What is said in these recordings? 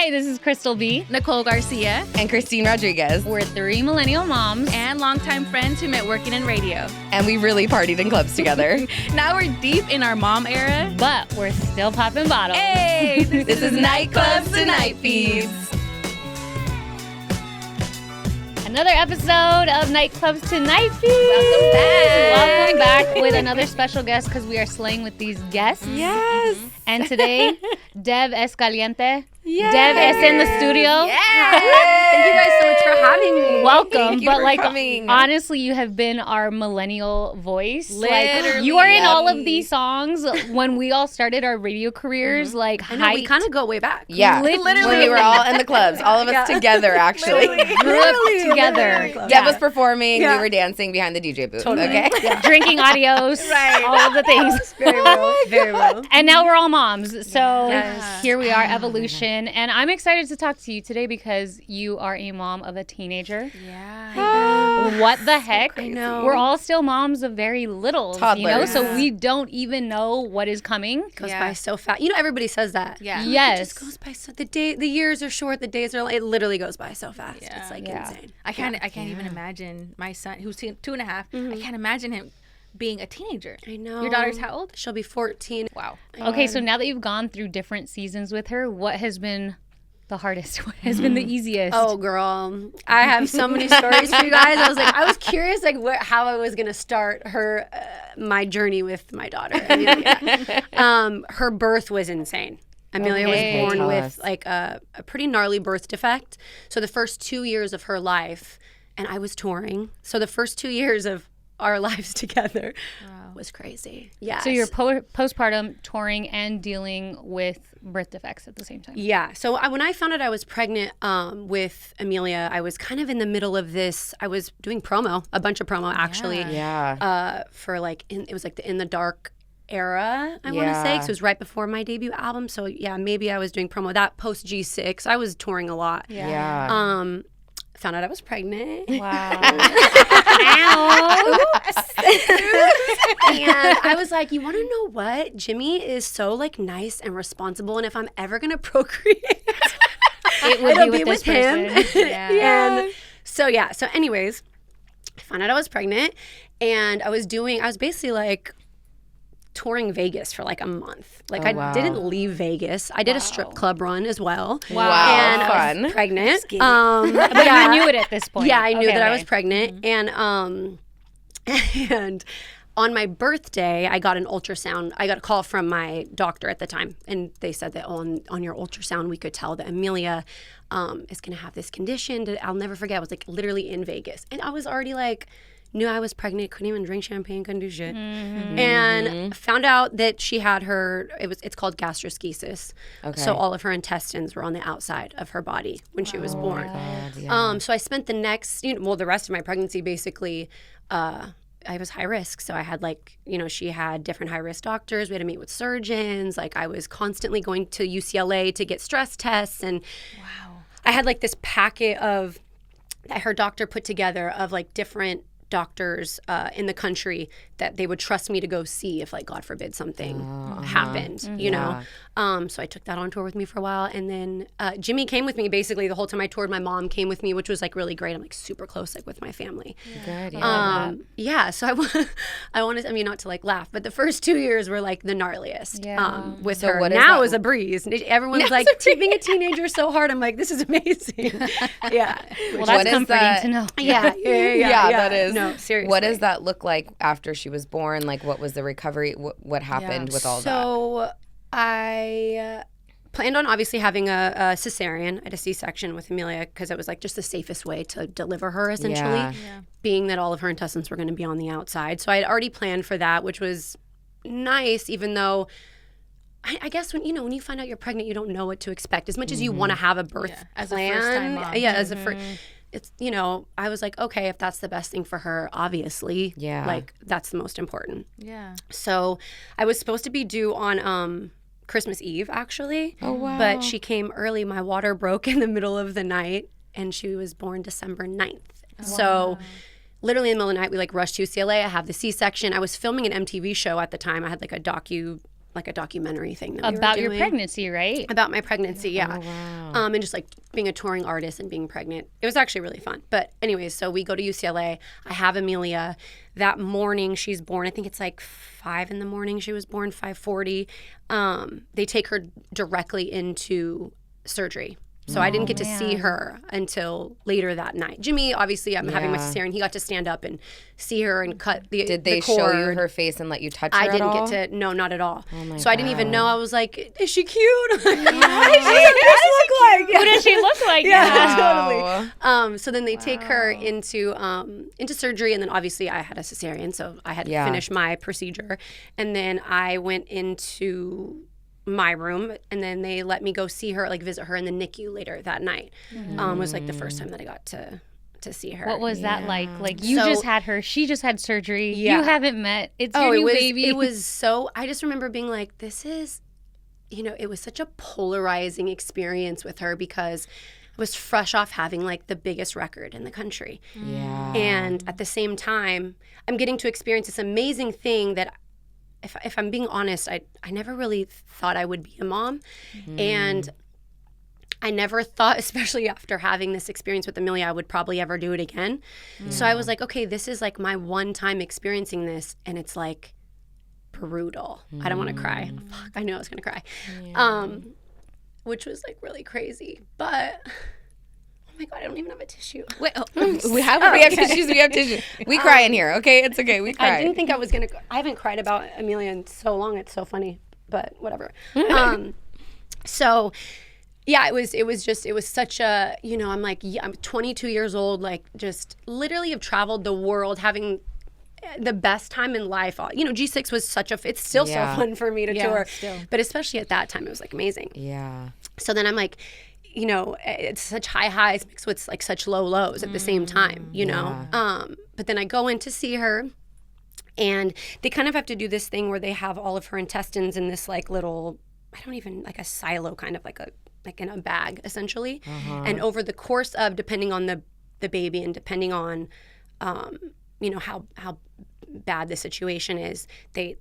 Hi, this is Crystal B. Nicole Garcia. And Christine Rodriguez. We're 3 millennial moms. And longtime friends who met working in radio. And we really partied in clubs together. Now we're deep in our mom era. But we're still popping bottles. Hey! This is Nightclubs to Night Feeds. Another episode of Nightclubs to Night Feeds. Welcome back. Welcome back with another special guest because we are slaying with these guests. Yes. And today, Deb Escaliente. Yes. Deb is in the studio. Yes. Thank you guys so much for having me. Welcome. Thank you but for coming. honestly, you have been our millennial voice. Literally. You are in all of these songs. When we all started our radio careers, I know, we kind of go way back. Yeah. Literally. When we were all in the clubs. All of us together, actually. grew up together. Deb was performing. We were dancing behind the DJ booth. Totally. Okay. Yeah. Drinking adios. Right. All of the things. Very well. Very well. And now we're all moms. So Yes. here we are, evolution. And I'm excited to talk to you today because you are a mom of a teenager. Yeah. What the heck? I know. We're all still moms of very little, Toddlers. so we don't even know what is coming. Goes by so fast. You know, everybody says that. Yeah. Yes. It just goes by so. The years are short. The days are long. It literally goes by so fast. Yeah. It's like Yeah. insane. I can't even imagine my son, who's 2.5. I can't imagine him being a teenager. I know. Your daughter's how old? She'll be 14. Wow. Okay, so now that you've gone through different seasons with her, what has been the hardest? What has been the easiest? Oh, girl, I have so many stories for you guys. I was curious, how I was gonna start my journey with my daughter. Amelia. Her birth was insane. Amelia Okay. was born Tell with us. a pretty gnarly birth defect. So the first 2 years of her life, and I was touring. So the first 2 years of our lives together was crazy. Yeah. So you're postpartum, touring, and dealing with birth defects at the same time. Yeah. So when I found out I was pregnant with Amelia, I was kind of in the middle of this. I was doing a bunch of promo actually. Yeah. For it was like the In the Dark era, I want to say, because it was right before my debut album. So yeah, maybe I was doing promo. That post G6, I was touring a lot. Yeah. Found out I was pregnant. Wow. And I was like, you want to know what? Jimmy is so nice and responsible, and if I'm ever gonna procreate, It would it'll be be with with this him. person. And so anyways, I found out I was pregnant, and I was basically touring Vegas for a month. I wow. didn't leave Vegas. I did a strip club run as well. Wow. And I Fun. was pregnant. But you knew it at this point. Yeah, I knew Okay, that I okay. was pregnant. And and on my birthday, I got an ultrasound. I got a call from my doctor at the time, and they said that on your ultrasound we could tell that Amelia is going to have this condition. I'll never forget. I was literally in Vegas, and I was already knew I was pregnant, couldn't even drink champagne, couldn't do shit, and found out that she had it's called gastroschisis. Okay. So all of her intestines were on the outside of her body when she was born. God, yeah. So I spent the rest of my pregnancy basically, I was high risk. So I had she had different high risk doctors. We had to meet with surgeons. I was constantly going to UCLA to get stress tests. And I had this packet that her doctor put together of different doctors in the country that they would trust me to go see if God forbid something happened, you know. So I took that on tour with me for a while, and then Jimmy came with me basically the whole time I toured. My mom came with me, which was really great. I'm super close with my family. Good. Yeah. So I wanted, not to laugh, but the first 2 years were the gnarliest. Yeah. With So her. what is Now that- is a breeze. Everyone's being a teenager is so hard. I'm this is amazing. Yeah. Well, What that's is comforting that? to know. Yeah. Yeah, that is. No, seriously. What does that look like after she was born? What was the recovery? What happened with all that? So I planned on obviously having a cesarean. I had a C-section with Amelia because it was just the safest way to deliver her essentially, Yeah. being that all of her intestines were going to be on the outside. So I had already planned for that, which was nice, even though I guess when you find out you're pregnant, you don't know what to expect as much as you want to have a birth as a plan. first-time mom. Yeah, as a first. It's I was okay, if that's the best thing for her, obviously, Yeah. that's the most important. Yeah. So I was supposed to be due on Christmas Eve, actually. Oh, wow. But she came early. My water broke in the middle of the night, and she was born December 9th. So literally in the middle of the night, we rushed to UCLA. I have the C-section. I was filming an MTV show at the time. I had a like a documentary thing that we were About your doing. pregnancy, right? About my pregnancy, yeah. Oh, wow. And just like being a touring artist and being pregnant. It was actually really fun. But anyways, so we go to UCLA. I have Amelia. That morning she's born. I think it's like 5 a.m. she was born, 5:40. They take her directly into surgery. So I didn't get to see her until later that night. Jimmy, obviously, I'm having my cesarean. He got to stand up and see her and cut the Did they the cord. show you her face and let you touch her I at didn't all? get to, no, not at all. Oh my so I didn't even God. know. I was like, is she cute? What does What does she look like? Yeah, totally. So then they take her into surgery, and then obviously I had a cesarean, so I had to finish my procedure, and then I went into my room, and then they let me go see her, like visit her in the NICU later that night. Was like the first time that I got to see her. What was that like? Like you So- just had her, she just had surgery. Yeah. You haven't met. It's your it new was baby. it was so, I just remember being like, this is, it was such a polarizing experience with her because I was fresh off having like the biggest record in the country. Yeah. And at the same time, I'm getting to experience this amazing thing that if I'm being honest, I never really thought I would be a mom. And I never thought, especially after having this experience with Amelia, I would probably ever do it again. So I was like, okay, this is like my one time experiencing this, and it's like brutal. I don't want to cry. Fuck, I knew I was going to cry. Which was like really crazy. But, oh my God, I don't even have a tissue. Wait, we have tissues. We have tissues. We cry in here. Okay, it's okay. We cry. I didn't think I was going to, I haven't cried about Amelia in so long. It's so funny, but whatever. So yeah, it was such a, I'm like, I'm 22 years old, like just literally have traveled the world having the best time in life. G6 was it's still so fun for me to tour. Still. But especially at that time, it was like amazing. Yeah. So then I'm like, it's such high highs mixed with like such low lows at the same time, But then I go in to see her, and they kind of have to do this thing where they have all of her intestines in this like little, like a silo, kind of like in a bag essentially. And over the course of, depending on the baby and depending on how bad the situation is, they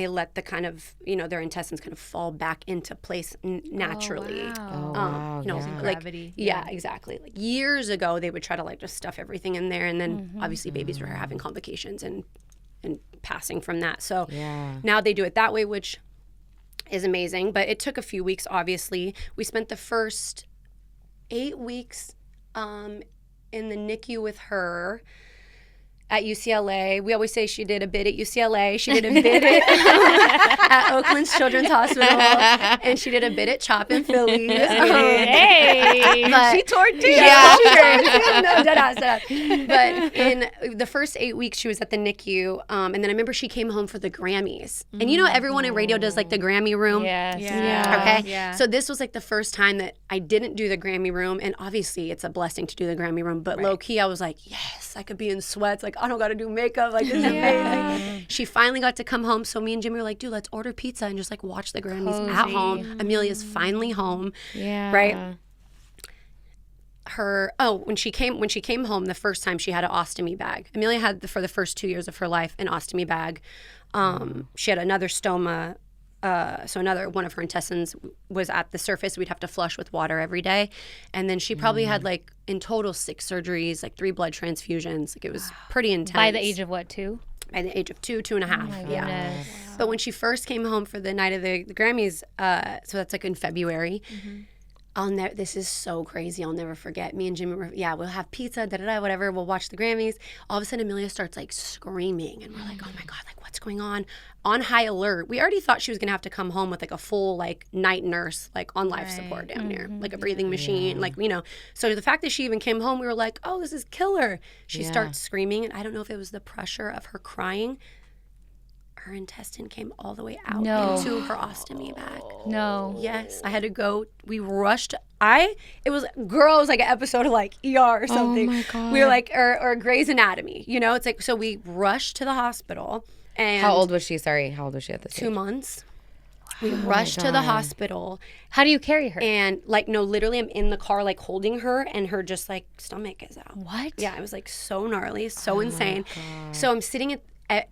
let the kind of their intestines kind of fall back into place naturally. Oh, wow. Like Gravity. yeah, exactly. Like years ago, they would try to like just stuff everything in there, and then obviously babies were having complications and passing from that. So now they do it that way, which is amazing. But it took a few weeks. Obviously, we spent the first 8 weeks in the NICU with her at UCLA. We always say she did a bit at UCLA. She did a bit at Oakland's Children's Hospital, and she did a bit at CHOP in Philly. Hey. But, She toured too. yeah, she did. No, deadass. But in the first 8 weeks, she was at the NICU, and then I remember she came home for the Grammys. And everyone in radio does like the Grammy room. Yes. Yeah. Okay. Yeah. So this was like the first time that I didn't do the Grammy room, and obviously it's a blessing to do the Grammy room. But low key, I was like, yes, I could be in sweats. Like I don't got to do makeup. Like this is amazing. She finally got to come home. So me and Jimmy were like, dude, let's order pizza and just like watch the Grammys at home. Amelia's finally home. Yeah. Right. When she came home the first time, she had an ostomy bag. Amelia had for the first 2 years of her life an ostomy bag. She had another stoma. So another one of her intestines was at the surface. We'd have to flush with water every day. And then she probably had like in total 6 surgeries, like 3 blood transfusions. Like it was pretty intense. By the age of what, 2? By the age of 2.5. Yeah. Goodness. But when she first came home for the night of the Grammys, so that's like in February, this is so crazy. I'll never forget. Me and Jimmy we'll have pizza, whatever. We'll watch the Grammys. All of a sudden, Amelia starts like screaming, and we're like, oh my God, like what's going on? On high alert. We already thought she was gonna have to come home with like a full like night nurse, like on life support down there, like a breathing machine, like So the fact that she even came home, we were like, oh, this is killer. She starts screaming, and I don't know if it was the pressure of her crying. Her intestine came all the way out into her ostomy bag. No. Yes, I had to go. We rushed. It was like an episode of like ER or something. Oh my God. We were like, or Grey's Anatomy, It's like, so we rushed to the hospital. And How old was she? Sorry, how old was she at this 2 age? months. We rushed to the hospital, How do you carry her? and like, no, literally I'm in the car, like holding her, and her just like stomach is out. What? Yeah, it was like so gnarly, so insane. So I'm sitting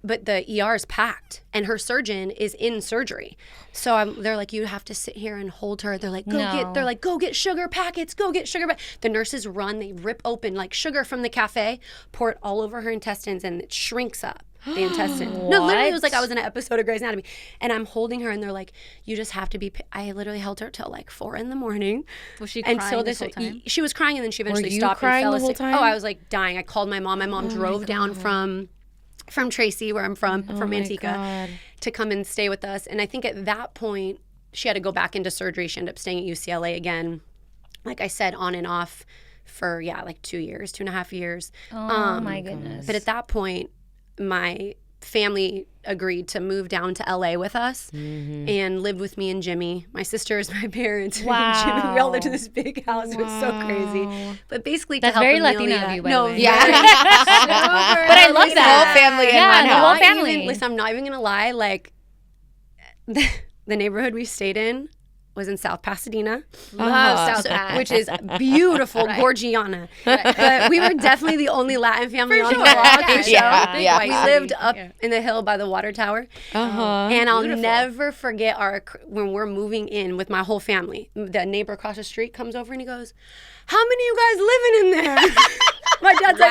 but the ER is packed, and her surgeon is in surgery. So they're like, you have to sit here and hold her. They're like, go get sugar packets, go get sugar. The nurses run, they rip open like sugar from the cafe, pour it all over her intestines, and it shrinks up the intestine. No, literally, it was like I was in an episode of Grey's Anatomy, and I'm holding her, and they're like, you just have to be. I literally held her till like 4 a.m. Was she crying this whole time? She was crying, and then she eventually Were you stopped crying and fell the whole asleep. time? Oh, I was like dying. I called my mom. My mom drove down from Tracy, where I'm from Antigua, to come and stay with us. And I think at that point, she had to go back into surgery. She ended up staying at UCLA again, like I said, on and off for, like 2.5 years. Oh, my goodness. But at that point, my family agreed to move down to LA with us and lived with me and Jimmy. My sisters, my parents, Wow. and Jimmy. We all lived in this big house. It was so crazy. But basically, That's to help very Amelia, Latino of you, by the way. Yeah. But I love that. Whole family in Yeah, one the house. whole family. Listen, I'm not even gonna lie. Like the neighborhood we stayed in was in South Pasadena. Love South Pac. Which is beautiful, Gorgiana. But we were definitely the only Latin family on the block. For sure. Yeah. We lived up in the hill by the water tower. And I'll never forget when we're moving in with my whole family. The neighbor across the street comes over and he goes, how many of you guys living in there? My dad's like,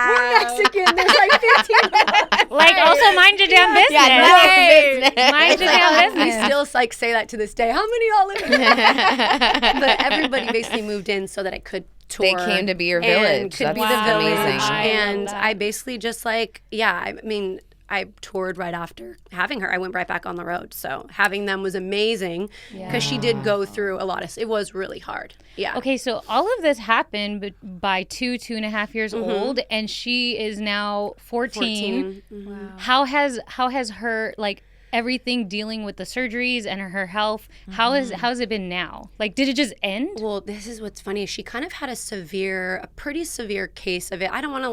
we're Mexican. There's like 15 of us. Like, also mind your damn business. Yeah, Mind your damn We business. still like say that to this day. How many of y'all live in there? But everybody basically moved in so that I could tour. They came to be your and village. could That's be the village. amazing. And I love that. I basically just like, I mean, I toured right after having her. I went right back on the road. So having them was amazing because she did go through a lot of, it was really hard. Yeah. Okay, so all of this happened by 2.5 years old, and she is now 14. Wow. How has her, like, everything dealing with the surgeries and her health, how's it been now? Like, did it just end? Well, this is what's funny. She kind of had a pretty severe case of it. I don't want to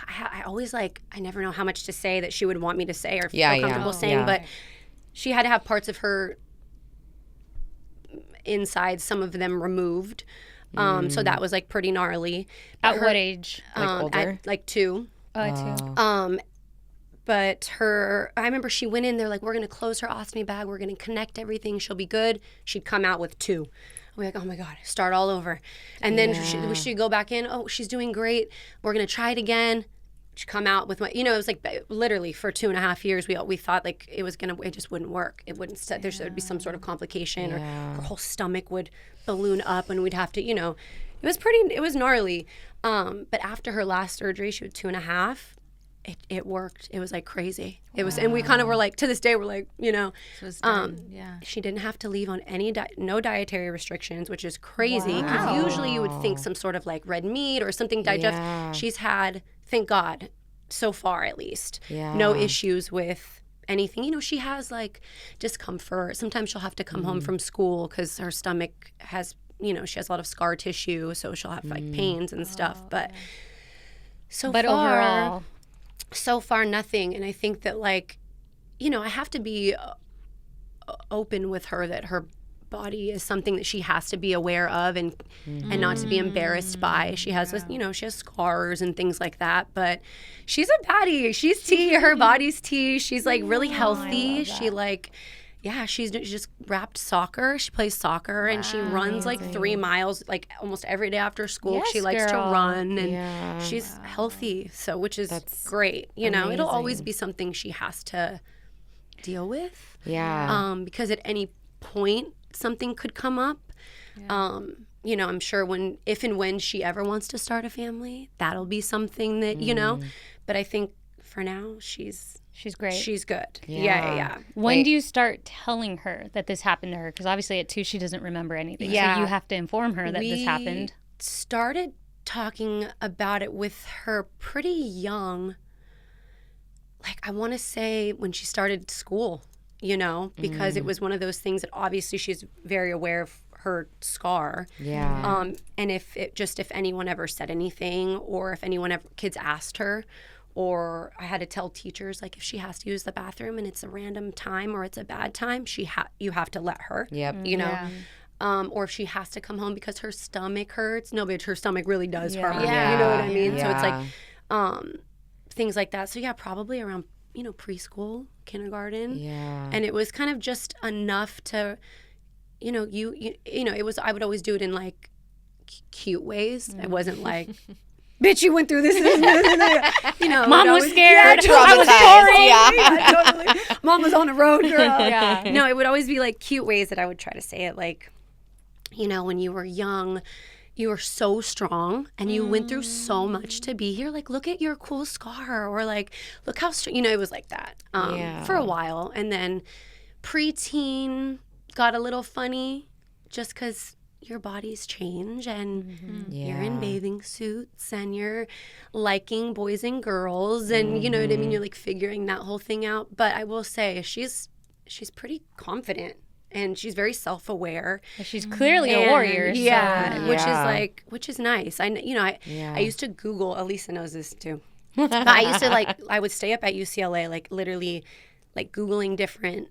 I always I never know how much to say that she would want me to say or feel comfortable saying, but she had to have parts of her inside, some of them removed. So that was like pretty gnarly. At what age? Like older? At like 2. 2. But I remember she went in there like, we're going to close her ostomy bag. We're going to connect everything. She'll be good. She'd come out with 2. We're like, oh my God, start all over. And then she'd go back in. Oh, she's doing great. We're going to try it again. She'd come out with it was like literally for 2.5 years, we thought like it just wouldn't work. It wouldn't, there would be some sort of complication or her whole stomach would balloon up and we'd have to, it was gnarly. But after her last surgery, she was 2.5. It worked. It was like crazy. It was, and we kind of were like, to this day, we're like, So it's done. she didn't have to leave on no dietary restrictions, which is crazy because usually you would think some sort of like red meat or something digest. Yeah. She's had, thank God, so far at least, Yeah. no issues with anything. She has like discomfort. Sometimes she'll have to come home from school because her stomach has, she has a lot of scar tissue, so she'll have like pains and stuff. But But overall, so far nothing. And I think that I have to be open with her that her body is something that she has to be aware of and not to be embarrassed by. She has this, she has scars and things like that, but she's a baddie. She's tea. Her body's tea. She's like really healthy. She she's just wrapped soccer. She plays soccer and she runs like 3 miles like almost every day after school. Yes, she likes to girl. run and she's healthy. So, which is great. It'll always be something she has to deal with. Yeah. Because at any point something could come up. I'm sure if and when she ever wants to start a family, that'll be something that, but I think for now she's great. She's good. Yeah. Yeah. When do you start telling her that this happened to her? Because obviously at 2, she doesn't remember anything. Yeah. So you have to inform her that this happened. Started talking about it with her pretty young. Like, I want to say when she started school, because it was one of those things that obviously she's very aware of her scar. Yeah. And if anyone ever said anything or if kids asked her, or I had to tell teachers, like, if she has to use the bathroom and it's a random time or it's a bad time, you have to let her. Yep. Or if she has to come home because her stomach hurts. No, but her stomach really does hurt. Yeah. You know what I mean? Yeah. So it's like things like that. So yeah, probably around preschool, kindergarten. Yeah. And it was kind of just enough to, it was, I would always do it in like cute ways. It wasn't like, bitch, you went through this. Mom was scared. I was traumatized. totally. Mom was on the road, girl. Yeah. No, it would always be like cute ways that I would try to say it. Like, when you were young, you were so strong and you went through so much to be here. Like, look at your cool scar, or like, look how strong, it was like that for a while. And then preteen got a little funny just because your bodies change and you're in bathing suits and you're liking boys and girls and you know what I mean? You're like figuring that whole thing out. But I will say she's pretty confident and she's very self-aware. She's clearly a warrior. Yeah, which is nice. I used to Google, Elisa knows this too. But I used to I would stay up at UCLA, like literally like Googling different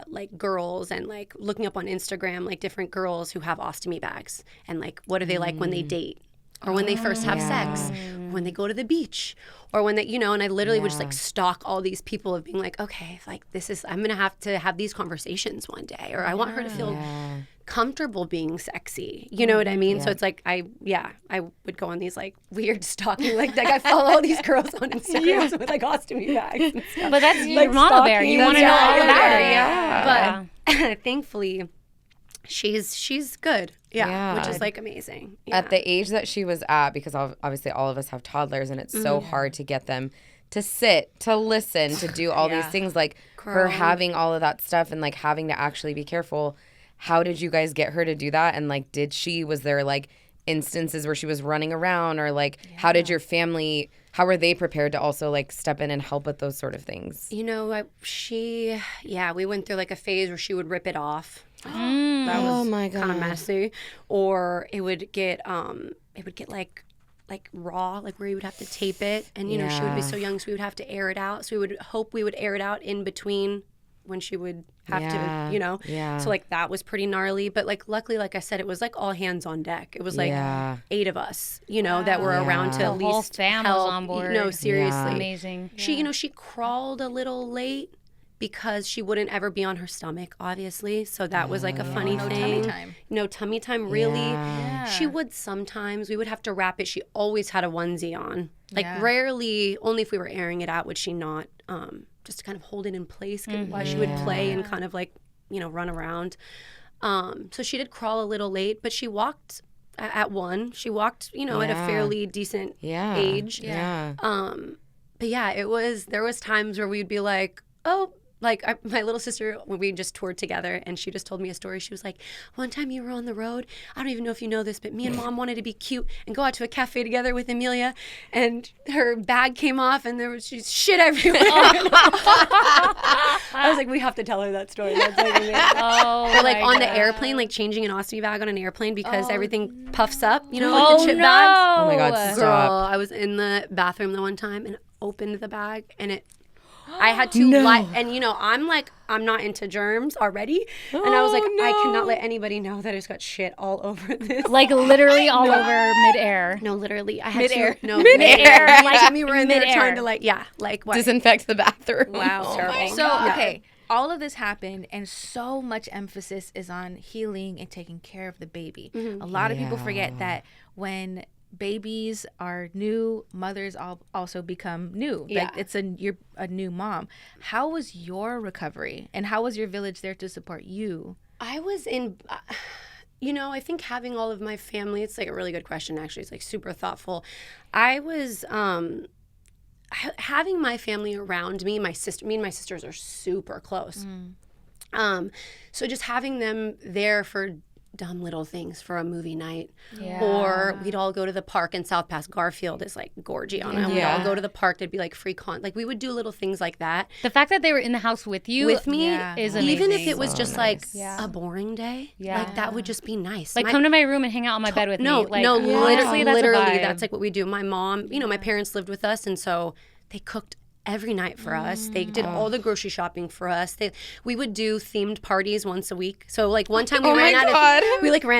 like girls and like looking up on Instagram like different girls who have ostomy bags and like what are they like when they date or when they first have sex, when they go to the beach, or when they, and I literally would just like stalk all these people of being like, okay, like I'm going to have these conversations one day, or I want her to feel comfortable being sexy. You know what I mean? So it's like, I would go on these like weird stalking, like I follow all these girls on Instagram with like ostomy bags and stuff. But that's your mama bear. You want to know all about it. Yeah. But thankfully, she's good. Yeah, which is like amazing. Yeah. At the age that she was at, because obviously all of us have toddlers and it's so hard to get them to sit, to listen, to do all these things, like her having all of that stuff and like having to actually be careful. How did you guys get her to do that? And like, was there like instances where she was running around, or like how did your family, how were they prepared to also like step in and help with those sort of things? We went through like a phase where she would rip it off. That was kind of messy. Or it would get like raw, like where you would have to tape it. And, she would be so young, so we would have to air it out. So we would hope we would air it out in between when she would have to, So like that was pretty gnarly. But like luckily, like I said, it was like all hands on deck. It was like 8 of us, that were around to at least whole fam help. was on board. No, seriously. Amazing. She crawled a little late because she wouldn't ever be on her stomach, obviously. So that was like a funny thing. Tummy time. No tummy time, really. Yeah. She would sometimes. We would have to wrap it. She always had a onesie on. Like rarely, only if we were airing it out would she not, just to kind of hold it in place while she would play and kind of like, run around. So she did crawl a little late, but she walked at 1. She walked, at a fairly decent age. Yeah. But yeah, there was times where we'd be like, oh, my little sister, when we just toured together, and she just told me a story. She was like, one time you were on the road. I don't even know if you know this, but me and Mom wanted to be cute and go out to a cafe together with Amelia, and her bag came off, and there was just shit everywhere. I was like, we have to tell her that story. That's like amazing. Or like on the airplane, like changing an ostomy bag on an airplane because everything puffs up, like the chip bags. Oh my God, Girl, stop. I was in the bathroom the one time and opened the bag, and I had to and I'm not into germs already, and I was like, I cannot let anybody know that I just got shit all over this. Like literally all over midair. No, literally, I had midair. Midair. Like Jimmy were in there trying to what? Disinfect the bathroom. Wow. Terrible. So, okay, all of this happened, and so much emphasis is on healing and taking care of the baby. A lot of people forget that when babies are new, mothers also become new. Yeah. Like you're a new mom. How was your recovery, and how was your village there to support you? I was in, I think having all of my family, it's like a really good question, actually. It's like super thoughtful. I was having my family around me. Me and my sisters are super close. So just having them there for dumb little things, for a movie night, or we'd all go to the park in South Pass. Garfield is like Gorgiana, and we'd all go to the park. There'd be like free like we would do little things like that. The fact that they were in the house with me is amazing. Even if it was So just nice. like a boring day, like that would just be nice. Like come to my room and hang out on my bed with me. Like, Literally, that's a vibe. that's like what we do. My mom, my parents lived with us, and so they cooked every night for us. They did all the grocery shopping for us. We would do themed parties once a week. So like one time we ran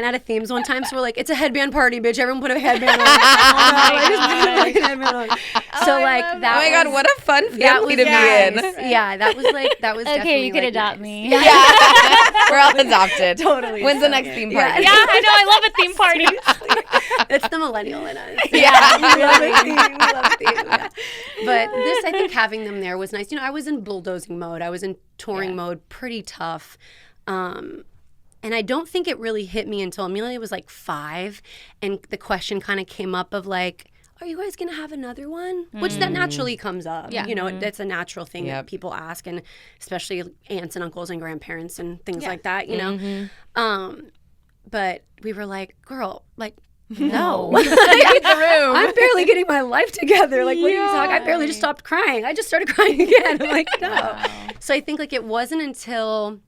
out of themes one time. So we're like, it's a headband party, bitch. Everyone put a headband on. So like that. Oh my God, what a fun family to be in. Yeah, that was Okay, definitely you could like, adopt nice. me. Yeah. We're all adopted. Totally. When's the next theme party? Yeah, I know. I love a theme party. It's the millennial in us. Yeah. We love a theme. We love a theme. Yeah. But this, I think having them there was nice. You know, I was in bulldozing mode. I was in touring mode, pretty tough. And I don't think it really hit me until Amelia was like 5. And the question kind of came up of like, are you guys going to have another one? Which that naturally comes up. Yeah. You know, that's a natural thing that people ask, and especially aunts and uncles and grandparents and things like that, you know. But we were like, girl, like, no. Read the room. I'm barely getting my life together. Like, what are you talking? I barely just stopped crying. I just started crying again. I'm like, no. Wow. So I think like it wasn't until,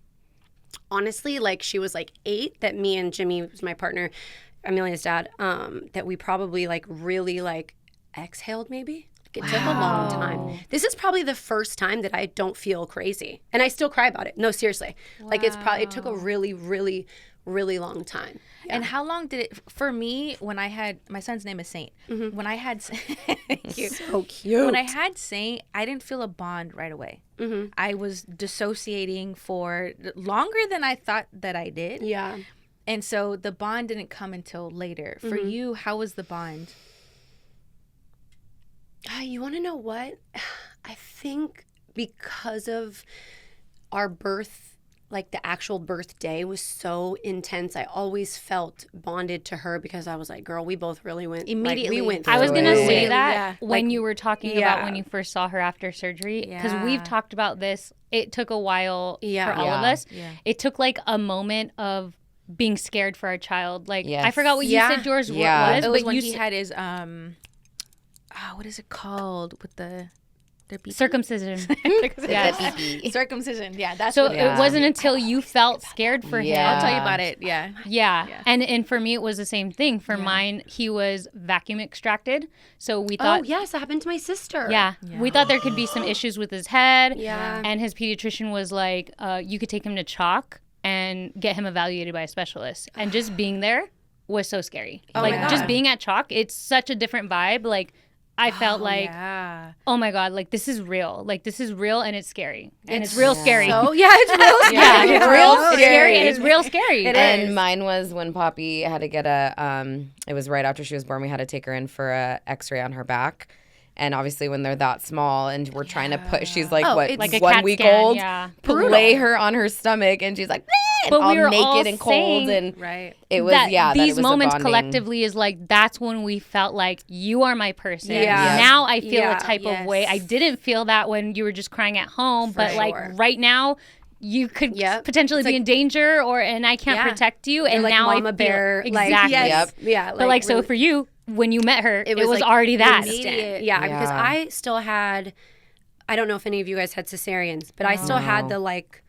honestly, like she was like 8 that me and Jimmy, who's my partner, Amelia's dad, that we probably like really like exhaled maybe. Like, it took a long time. This is probably the first time that I don't feel crazy. And I still cry about it. No, seriously. Like it took a really, really, really long time. Yeah. And how long did it, for me, when I had, my son's name is Saint. When I had, thank you. So cute. When I had Saint, I didn't feel a bond right away. I was dissociating for longer than I thought that I did. Yeah. And so the bond didn't come until later. For you, how was the bond? You want to know what? I think because of our birth, like the actual birthday was so intense. I always felt bonded to her because I was like, girl, we both really went. Immediately. Like, we went through I was going to it. say that when Like, you were talking about when you first saw her after surgery, because we've talked about this. It took a while for all of us. Yeah. It took like a moment of being scared for our child. Like, Yes. I forgot what you said yours was. It was but when you he had his, what is it called with their beep? circumcision. Yes. Circumcision. Yeah, that's So what it wasn't until you felt scared for him. I'll tell you about it. Yeah. Yeah. And for me, it was the same thing. For mine, he was vacuum extracted. So we thought. Oh, yes, that happened to my sister. Yeah. We thought there could be some issues with his head. Yeah. And his pediatrician was like, you could take him to CHOC and get him evaluated by a specialist. And just being there was so scary. Like, just being at CHOC, it's such a different vibe. Like, I felt like, oh my God, like this is real. Like this is real and it's scary. And it's real scary. So, it's real scary. Yeah, it's real scary and it's real scary. And mine was when Poppy had to get it was right after she was born, we had to take her in for a x-ray on her back. And obviously when they're that small and we're trying to put, she's like, like a 1 CAT week scan, old, yeah. lay her on her stomach and she's like, and But all we were naked all and cold. And it was, that that these it was moments a bonding. collectively is like, that's when we felt like you are my person. Yeah. Now I feel Yeah. a type of way. I didn't feel that when you were just crying at home, but like right now you could potentially be in danger and I can't protect you. And like now Mama I feel Bear, like, exactly. Yeah. But like, so for you, when you met her, it was like already that. Instant. Yeah, because I still had, I don't know if any of you guys had cesareans, but I still had the like,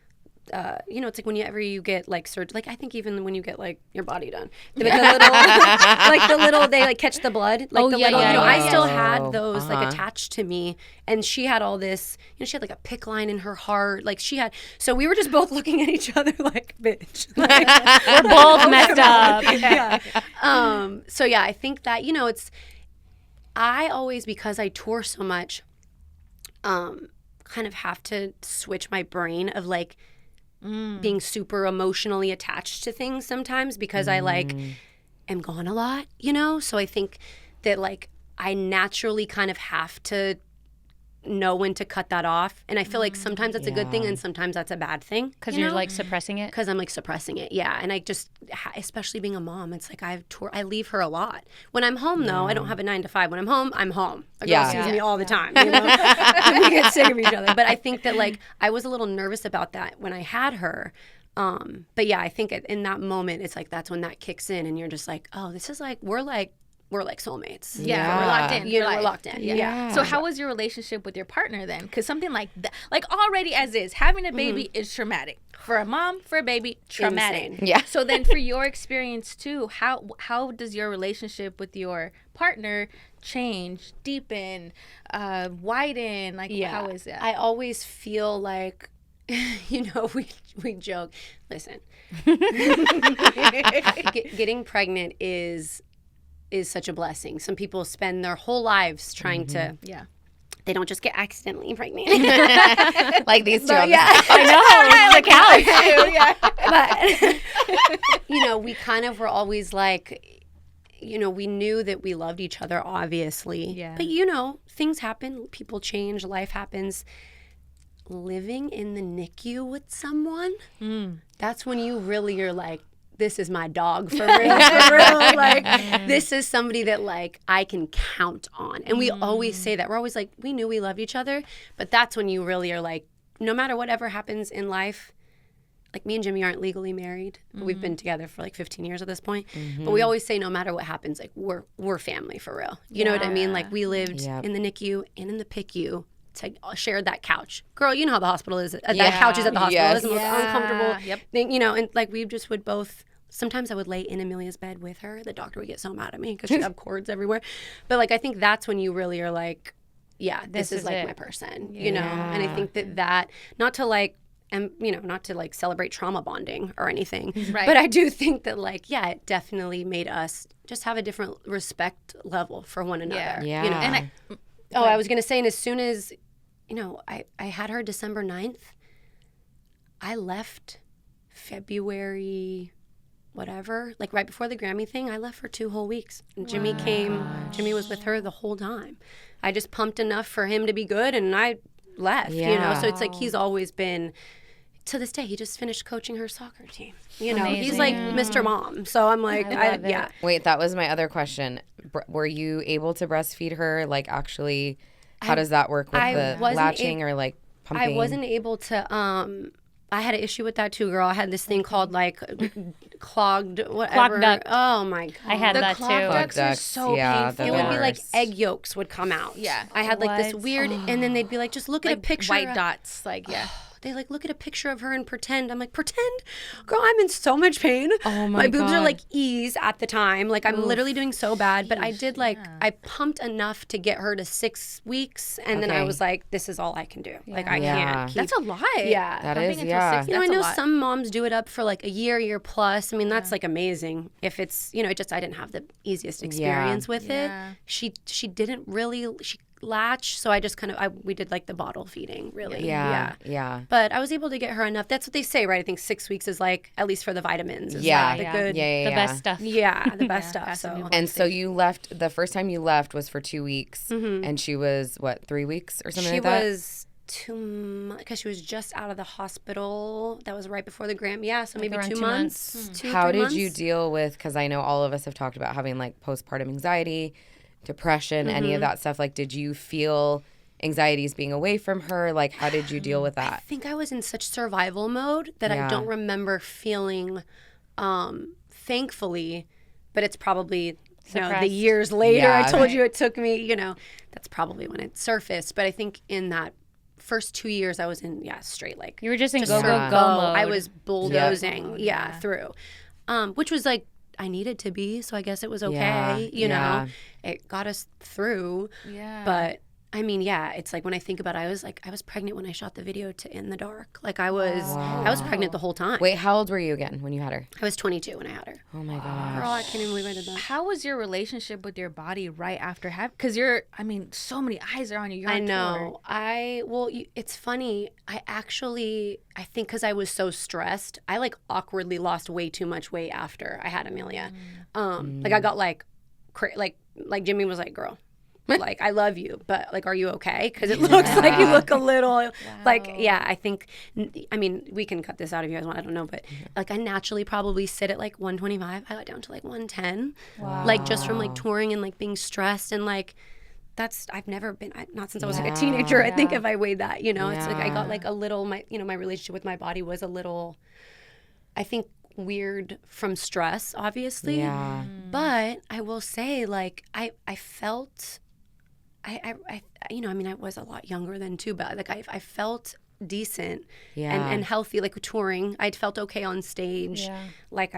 it's like whenever you get like surgery, like I think even when you get like your body done, the little, like the little, they like catch the blood, like the little, I still had those like attached to me, and she had all this, she had like a PICC line in her heart, like she had, so we were just both looking at each other like, bitch, like, we're both messed up. So yeah, I think that, I always, because I tour so much, kind of have to switch my brain of like, being super emotionally attached to things sometimes because I like am gone a lot, so I think that like I naturally kind of have to know when to cut that off, and I feel like sometimes that's a good thing and sometimes that's a bad thing because you're like suppressing it. Because I'm like suppressing it, and I just, especially being a mom, it's like I leave her a lot. When I'm home though, I don't have a 9 to 5. When I'm home, I'm home. A girl sees me all the time. We get sick of each other. But I think that like I was a little nervous about that when I had her. But yeah, I think in that moment, it's like that's when that kicks in, and you're just like, oh, this is like we're like we're like soulmates. Yeah, we're locked in. You know, we're locked in. Yeah. So how was your relationship with your partner then? Because something like that, like already as is, having a baby is traumatic. For a mom, for a baby, traumatic. Insane. Yeah. So then for your experience too, how does your relationship with your partner change, deepen, widen? Like, how is it? I always feel like, you know, we joke. Listen, getting pregnant is such a blessing. Some people spend their whole lives trying to. Yeah. They don't just get accidentally pregnant. Like these two. Yeah, I know. But you know, we kind of were always like, you know, we knew that we loved each other, obviously. Yeah. But you know, things happen, people change, life happens. Living in the NICU with someone, that's when you really are like, this is my dog for real, for real. Like, this is somebody that like I can count on. And we always say that. We're always like, we knew we loved each other, but that's when you really are like, no matter whatever happens in life, like me and Jimmy aren't legally married. We've been together for like 15 years at this point. But we always say no matter what happens, like we're family for real. You know what I mean? Like we lived in the NICU and in the PICU. Shared that couch. Girl, you know how the hospital is. That couch is at the hospital. It's the most uncomfortable thing, you know, and like we just would both, sometimes I would lay in Amelia's bed with her. The doctor would get so mad at me because she'd have cords everywhere. But like, I think that's when you really are like, yeah, this is like my person, you know? And I think that not to like, and you know, not to like celebrate trauma bonding or anything, but I do think that like, yeah, it definitely made us just have a different respect level for one another. Yeah. You know? And I was going to say, and as soon as, you know, I had her December 9th, I left February, whatever, like right before the Grammy thing, I left for 2 whole weeks. And Jimmy came, Jimmy was with her the whole time. I just pumped enough for him to be good and I left, you know? So it's like he's always been, to this day, he just finished coaching her soccer team. You know, he's like Mr. Mom. So I'm like, yeah. Wait, that was my other question. Were you able to breastfeed her? Like actually, how does that work with the latching or like pumping? I wasn't able to, I had an issue with that too, girl. I had this thing called like clogged whatever. Clogged duct. Oh my God. I had that too. Clogged ducts are so painful. It would be like egg yolks would come out. Yeah. I had like this weird, and then they'd be like, just look at a picture. White dots, like, They like look at a picture of her and pretend. I'm like, pretend? Girl, I'm in so much pain. Oh my boobs are like E's at the time. Like I'm literally doing so bad. But I did like, I pumped enough to get her to 6 weeks. And then I was like, this is all I can do. Like I can't keep. that's a lot. Yeah. That Pumping is, until yeah. 6, You know, I that's a know lot. some moms do it up for like a year plus. I mean, that's like amazing. If it's, you know, it just, I didn't have the easiest experience with it. She didn't really, she latch. So I just kind of, we did like the bottle feeding really. Yeah. But I was able to get her enough. That's what they say, right? I think 6 weeks is like, at least for the vitamins. Is like the good. The best stuff. Yeah, the best stuff. So. And so you left, the first time you left was for 2 weeks. And she was, what, 3 weeks or something like that? She was 2 months, because she was just out of the hospital. That was right before the Grammy. Yeah, so maybe 2 months. 2 How 3 did months. you deal with, because I know all of us have talked about having like postpartum anxiety, depression, any of that stuff. Like, did you feel anxieties being away from her? Like, how did you deal with that? I think I was in such survival mode that I don't remember feeling, thankfully, but it's probably, you know, the years later, I told you it took me, you know, that's probably when it surfaced. But I think in that first 2 years I was in, straight like. You were just in go mode. I mode. was bulldozing, through, which was like, I needed to be, so I guess it was okay, you know. It got us through. Yeah. But I mean, it's like when I think about it, I was pregnant when I shot the video to In the Dark. Like I was pregnant the whole time. Wait, how old were you again when you had her? I was 22 when I had her. Oh my gosh. Girl, I can't even believe I did that. How was your relationship with your body right after having? Because so many eyes are on you. You're on know. tour. It's funny. I think because I was so stressed, I like awkwardly lost way too much weight after I had Amelia. Like I got like Jimmy was like, girl, like, I love you, but like, are you okay? Because it looks like you look a little like, I think, I mean, we can cut this out if you guys want, I don't know, but like I naturally probably sit at like 125. I got down to like 110, like just from like touring and like being stressed and like, I've never been, not since I was like a teenager, I think if I weighed that, you know, it's like I got like a little, my relationship with my body was a little, I think, weird from stress, obviously. But I will say, like, I felt, you know, I mean, I was a lot younger then too, but like I felt decent and healthy, like touring. I'd felt okay on stage. Yeah. Like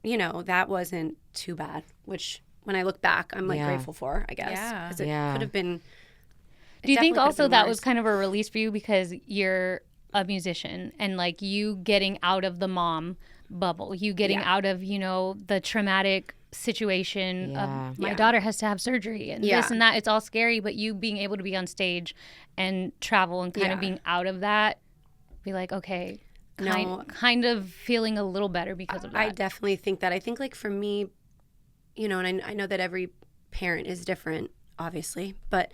you know, that wasn't too bad, which when I look back, I'm like grateful for, I guess. Yeah. Because it could have been. Do you think also that was kind of a release for you because you're a musician and like you getting out of the mom bubble, you getting out of, you know, the traumatic situation of my daughter has to have surgery and this and that, it's all scary, but you being able to be on stage and travel and kind of being out of that, be like, okay, kind of feeling a little better because of that. I definitely think that. I think like for me, you know, and I know that every parent is different, obviously, but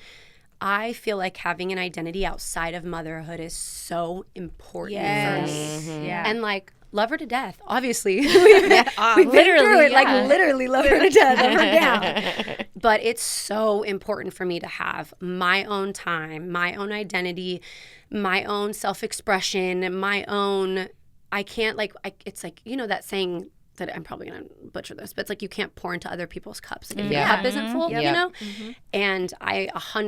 I feel like having an identity outside of motherhood is so important for me. Yeah. And like, love her to death, obviously. We've been through it, like literally love her to death, love her down. But it's so important for me to have my own time, my own identity, my own self-expression, my own, I can't like, it's like, you know, that saying that I'm probably going to butcher this, but it's like you can't pour into other people's cups. Like if your cup isn't full, you know? And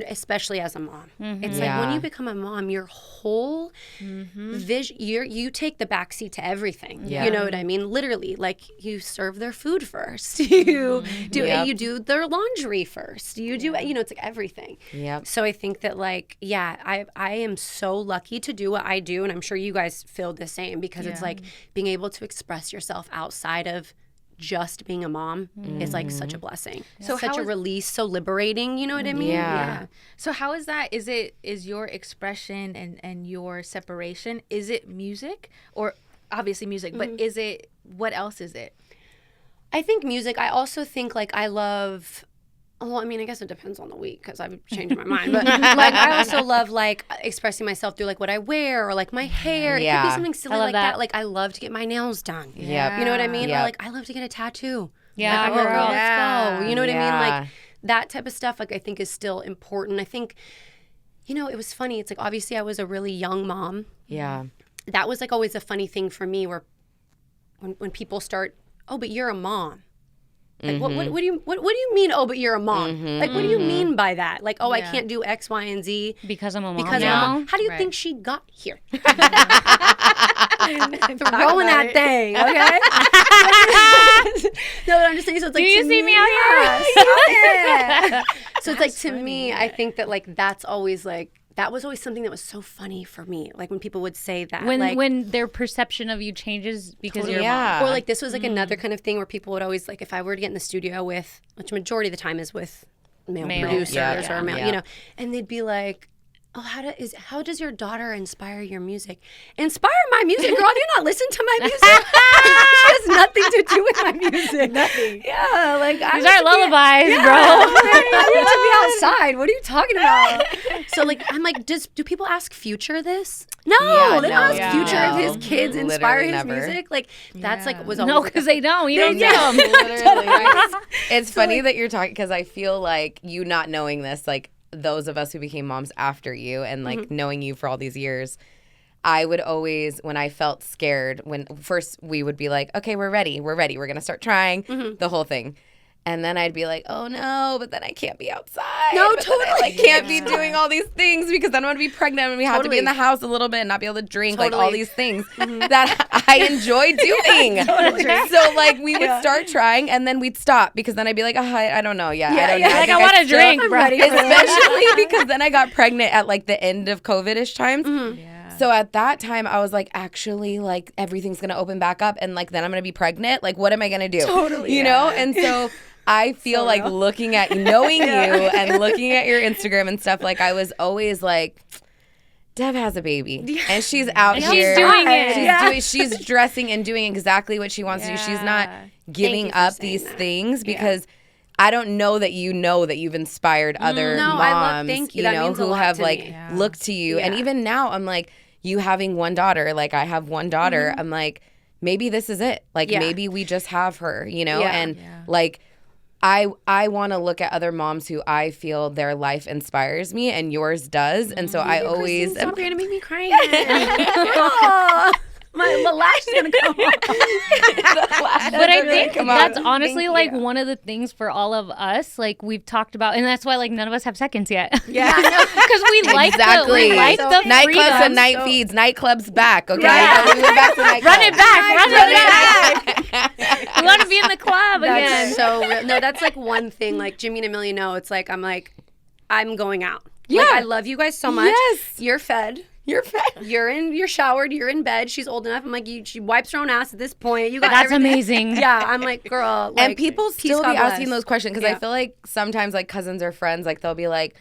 especially as a mom, it's like when you become a mom, your whole vision, you take the backseat to everything. You know what I mean? Literally, like you serve their food first. You do their laundry first. You do, you know, it's like everything. So I think that like, I am so lucky to do what I do. And I'm sure you guys feel the same because it's like being able to express yourself outside of just being a mom is like such a blessing. So such a release, so liberating, you know what I mean? Yeah. So how is that? Is your expression and your separation, is it music or obviously music, but is it, what else is it? I think music. I also think like I love, well, I mean, I guess it depends on the week because I've changed my mind. But like, I also love like expressing myself through like what I wear or like my hair. It could be something silly like that. Like I love to get my nails done. You know what I mean? Or like I love to get a tattoo. Yeah, like, girl, let's go. You know what I mean? Like that type of stuff. Like I think is still important. I think, you know, it was funny. It's like obviously I was a really young mom. Yeah. That was like always a funny thing for me where when people start, oh, but you're a mom. Like, what do you mean, oh, but you're a mom? Like, what do you mean by that? Like, oh, I can't do X, Y, and Z. Because I'm a mom now? How do you think she got here? Throwing that thing, okay? No, but I'm just saying, so it's like, do you see me out here? So it's like, to me, I think that, like, that's always, like, that was always something that was so funny for me. Like when people would say that. When their perception of you changes because you're a mom. Or like this was like another kind of thing where people would always like, if I were to get in the studio with, which majority of the time is with male producers or male, you know, and they'd be like, oh, how does your daughter inspire your music? Inspire my music, girl. Do you not listen to my music? She has nothing to do with my music. Nothing. Yeah, like these are lullabies, bro. I need to be outside. What are you talking about? So like, I'm like, do people ask Future this? No, they don't ask Future if his kids inspire his music. Like that's like was always because they don't. You don't see them. Literally. It's funny that you're talking because I feel like you not knowing this, like. Those of us who became moms after you and like knowing you for all these years, I would always, when I felt scared, when first we would be like, okay, we're ready. We're going to start trying the whole thing. And then I'd be like, oh no, but then I can't be outside. No, totally. I can't be doing all these things because then I'm going to be pregnant and we have to be in the house a little bit and not be able to drink, like all these things that I enjoy doing. So like we would start trying and then we'd stop because then I'd be like, oh, I don't know. I don't know. Like I want to drink, bro. Especially because then I got pregnant at like the end of COVID-ish times. So at that time, I was like, actually, like, everything's going to open back up. And, like, then I'm going to be pregnant. Like, what am I going to do? Totally. You know? And so I feel like looking at, knowing you and looking at your Instagram and stuff, like, I was always like, Deb has a baby. And she's out here. She's doing it. She's dressing and doing exactly what she wants to do. She's not giving up these things because I don't know that you've inspired other moms, you know, who have, like, looked to you. And even now, I'm like, you having one daughter, like I have one daughter, I'm like, maybe this is it. Like maybe we just have her, you know? And like I want to look at other moms who I feel their life inspires me and yours does. And so I always You're going to make me cry. the lash is gonna come off. But I think that's honestly like one of the things for all of us, like we've talked about, and that's why like none of us have seconds yet. Yeah, because we like the nightclubs and night feeds. Nightclubs back, okay? Yeah. We went back to nightclubs. Run it back. We want to be in the club again. That's so real. No, that's like one thing. Like Jimmy and Amelia know. It's like I'm going out. Yeah, like, I love you guys so much. Yes, you're fed. You're showered. You're in bed. She's old enough. I'm like, she wipes her own ass at this point. You got That's everything. amazing. Yeah, I'm like, girl. Like, and people still be asking those questions because Yeah. I feel like sometimes like cousins or friends, like they'll be like,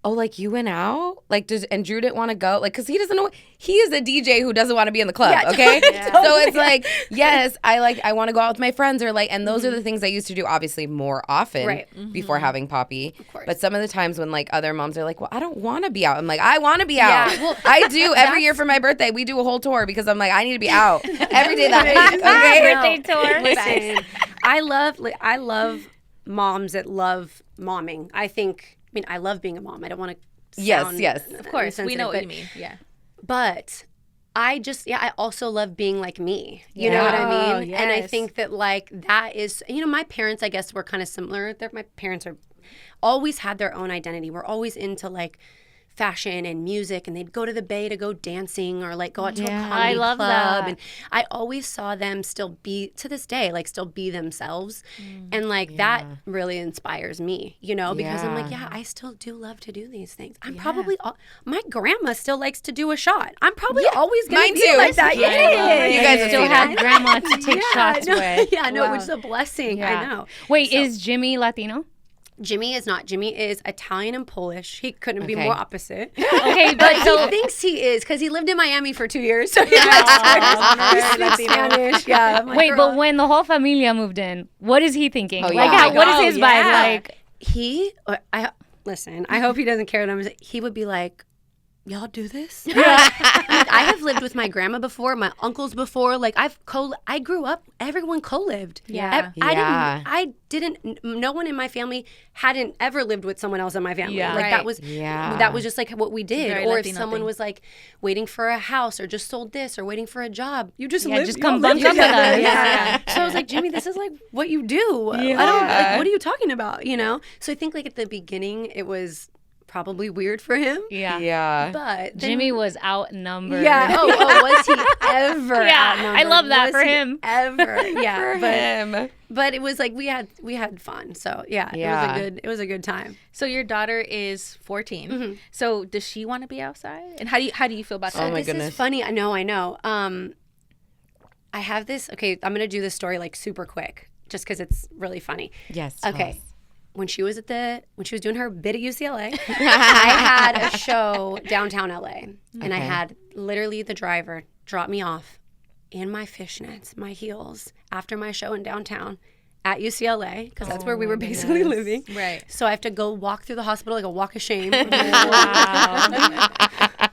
oh, like you went out? Like, and Drew didn't want to go? Like, because he doesn't know. He is a DJ who doesn't want to be in the club, okay? Yeah. So it's like, yes, I want to go out with my friends or like, and those are the things I used to do obviously more often before having Poppy. Of course. But some of the times when like other moms are like, well, I don't want to be out. I'm like, I want to be out. Well, I do every year for my birthday. We do a whole tour because I'm like, I need to be out every day that week, okay? Birthday tour. Listen, I love moms that love momming. I mean, I love being a mom. I don't want to sound yes. Of course, we know what you mean. Yeah. But I also love being like me. You know what I mean? Oh, And I yes. think that like that is, my parents, I guess, were kind of similar. My parents are always had their own identity. We're always into like fashion and music, and they'd go to the Bay to go dancing or like go out to a comedy I love club. that. And I always saw them still be, to this day, like still be themselves. And like that really inspires me, because I'm like, I still do love to do these things. I'm probably, my grandma still likes to do a shot. I'm probably always going mine to be too. like that. Yeah. You guys still have grandma to take shots with. Yeah, no, which is a blessing. I know. Wait, is Jimmy Latino? Jimmy is not. Jimmy is Italian and Polish. He couldn't be more opposite. Okay, but He thinks he is because he lived in Miami for 2 years. So he speaks Spanish. Yeah. I'm like, wait, girl. but when the whole familia moved in, what is he thinking? Oh, Like, yeah. what is his vibe like? Listen, I hope he doesn't care. He would be like, y'all do this? I have lived with my grandma before, my uncles before. Like I grew up, everyone co-lived. Yeah. I didn't, no one in my family hadn't ever lived with someone else in my family. Yeah. Like Right. that was just like what we did. very Or if Latino someone thing. was like waiting for a house or just sold this or waiting for a job, you just live. just come bunk up with us. Yeah. So I was like, Jimmy, this is like what you do. I don't, like, what are you talking about? So I think like at the beginning it was probably weird for him. Yeah. But then, Jimmy was outnumbered. yeah. Oh, was he ever? Yeah, outnumbered? I love that Was for he him. Ever? Yeah. Him. But it was like we had fun. So yeah. It was a good time. So your daughter is 14. So does she want to be outside? And how do you feel about that? Oh my This goodness. is funny. I know. I have this. Okay, I'm gonna do this story like super quick, just because it's really funny. Yes. Okay. When she was doing her bid at UCLA, I had a show downtown LA, and I had literally the driver drop me off in my fishnets, my heels, after my show in downtown at UCLA, because that's where we were basically living. Right. So I have to go walk through the hospital like a walk of shame. Wow.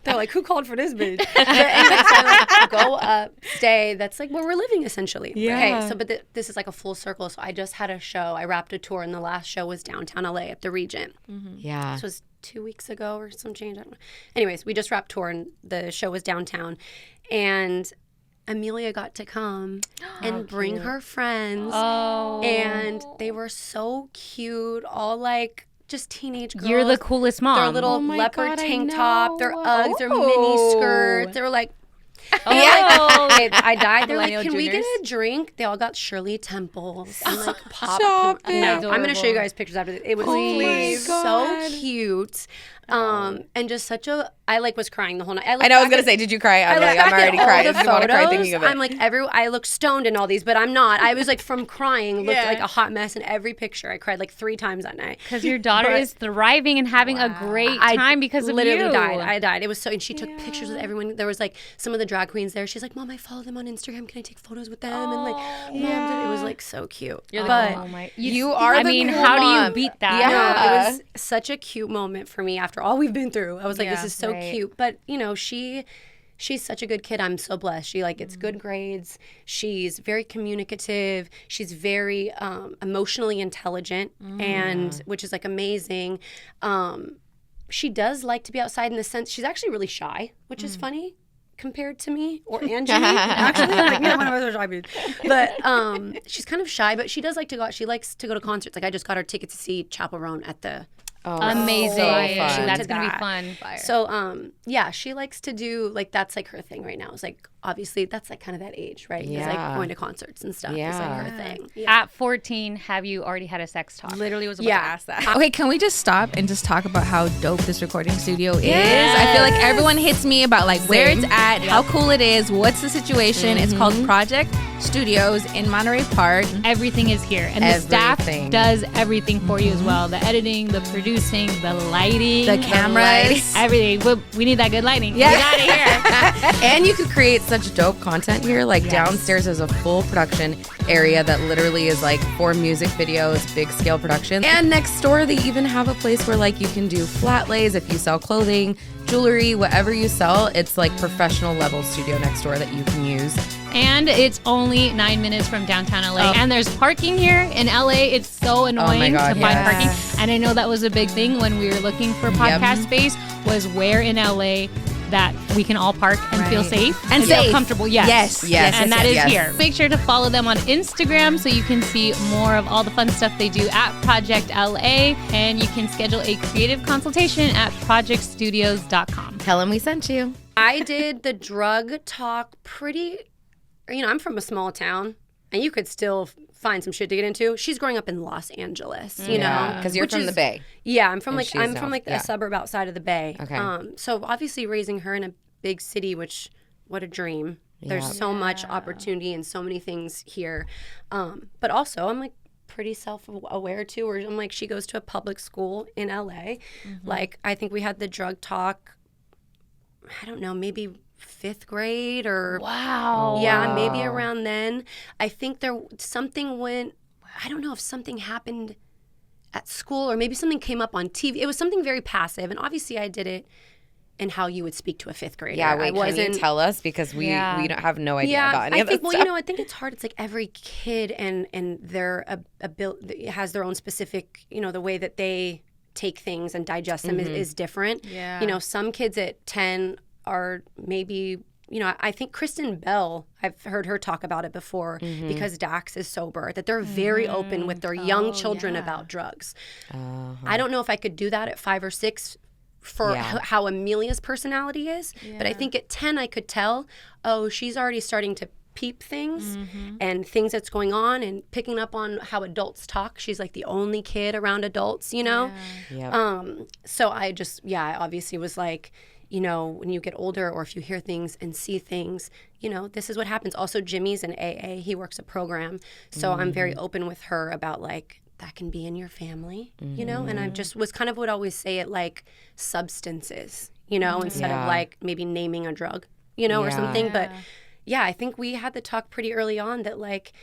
They're like, who called for this bitch? But anyway, so I go up, stay. That's like where we're living essentially. Yeah. Okay, so but this is like a full circle. So I just had a show. I wrapped a tour, and the last show was downtown LA at the Regent. Yeah. This was 2 weeks ago or some change. I don't know. Anyways, we just wrapped tour, and the show was downtown. And Amelia got to come and bring her friends. Oh. And they were so cute, all like just teenage girls. You're the coolest mom. Their little Oh my leopard God, I tank top, their know. Uggs, their mini skirts. They were like, Oh. okay, I died. They're like, Millennial can we get juniors. a drink? They all got Shirley Temples and like popcorn. Stop it. No, I'm going to show you guys pictures after this. It was Please. so cute. And just such a, I like was crying the whole night. I know. I was gonna say, did you cry? I'm like, I'm already crying. I want to cry thinking of it. I'm like, I look stoned in all these, but I'm not. I was like, from crying, looked like a hot mess in every picture. I cried like 3 times that night. Because your daughter is thriving and having a great time because of literally you. died. I died. It was so, and she took pictures with everyone. There was like some of the drag queens there. She's like, Mom, I follow them on Instagram. Can I take photos with them? And like, Mom, it was like so cute. But Oh my! You are I the mean, cool how do mom. you beat that? Yeah. no, it was such a cute moment for me after all we've been through. I was like, this is so cute. But she's such a good kid. I'm so blessed. She like gets good grades. She's very communicative. She's very emotionally intelligent, and which is like amazing. She does like to be outside in the sense she's actually really shy, which is funny. compared to me and Jimmy. Actually, like neither one of us are shy babies. But she's kind of shy, but she does like to go out. She likes to go to concerts. Like I just got her ticket to see Chaperone at the. Amazing. So fun. That's going to be fun. Fire. So, yeah, she likes to do, like, that's, like, her thing right now. It's, like, obviously, that's, like, kind of that age, right? Yeah. It's, like, going to concerts and stuff is, like, her thing. Yeah. At 14, have you already had a sex talk? Literally was about to ask that. Okay, can we just stop and just talk about how dope this recording studio is? I feel like everyone hits me about like where it's at, how cool it is, what's the situation. It's called Project Studios in Monterey Park. Everything is here. And the staff does everything for you as well. The editing, the producing, the lighting. The cameras. Everything. We need that good lighting. Yeah. Get out of here. And you could create such dope content here. Like downstairs there's a full production area that literally is like for music videos, big scale production. And next door they even have a place where like you can do flat lays if you sell clothing, jewelry, whatever you sell. It's like professional level studio next door that you can use. And it's only 9 minutes from downtown LA. And there's parking here in LA. It's so annoying to find parking. And I know that was a big thing when we were looking for podcast space was where in LA that we can all park and feel safe and feel comfortable. Yes. And that is here. Make sure to follow them on Instagram so you can see more of all the fun stuff they do at Project LA. And you can schedule a creative consultation at projectstudios.com. Tell them we sent you. I did the drug talk I'm from a small town, and you could still find some shit to get into. She's growing up in Los Angeles, you know, because you're from the Bay. Yeah, I'm from a suburb outside of the Bay. Okay. So obviously raising her in a big city, which what a dream. There's so much opportunity and so many things here, but also I'm like pretty self-aware too. Where I'm like, she goes to a public school in LA. Like I think we had the drug talk. I don't know, maybe 5th grade or maybe around then. I think something went, I don't know if something happened at school or maybe something came up on TV. It was something very passive, and obviously I did it in how you would speak to a 5th grader. Yeah, wait, can you tell us? Because we don't have no idea about any of this stuff. Well, I think it's hard. It's like every kid and their ability has their own specific, the way that they take things and digest them is different. Yeah. Some kids at 10 are maybe, I think Kristen Bell, I've heard her talk about it before because Dax is sober, that they're very open with their young children about drugs. I don't know if I could do that at 5 or 6 for how Amelia's personality is, but I think at 10 I could tell, she's already starting to peep things and things that's going on and picking up on how adults talk. She's like the only kid around adults, So I just, I obviously was like, when you get older or if you hear things and see things, this is what happens. Also, Jimmy's an AA. He works a program. So I'm very open with her about like, that can be in your family, and I just was kind of would always say it like substances, instead of like maybe naming a drug, or something. But I think we had the talk pretty early on that like,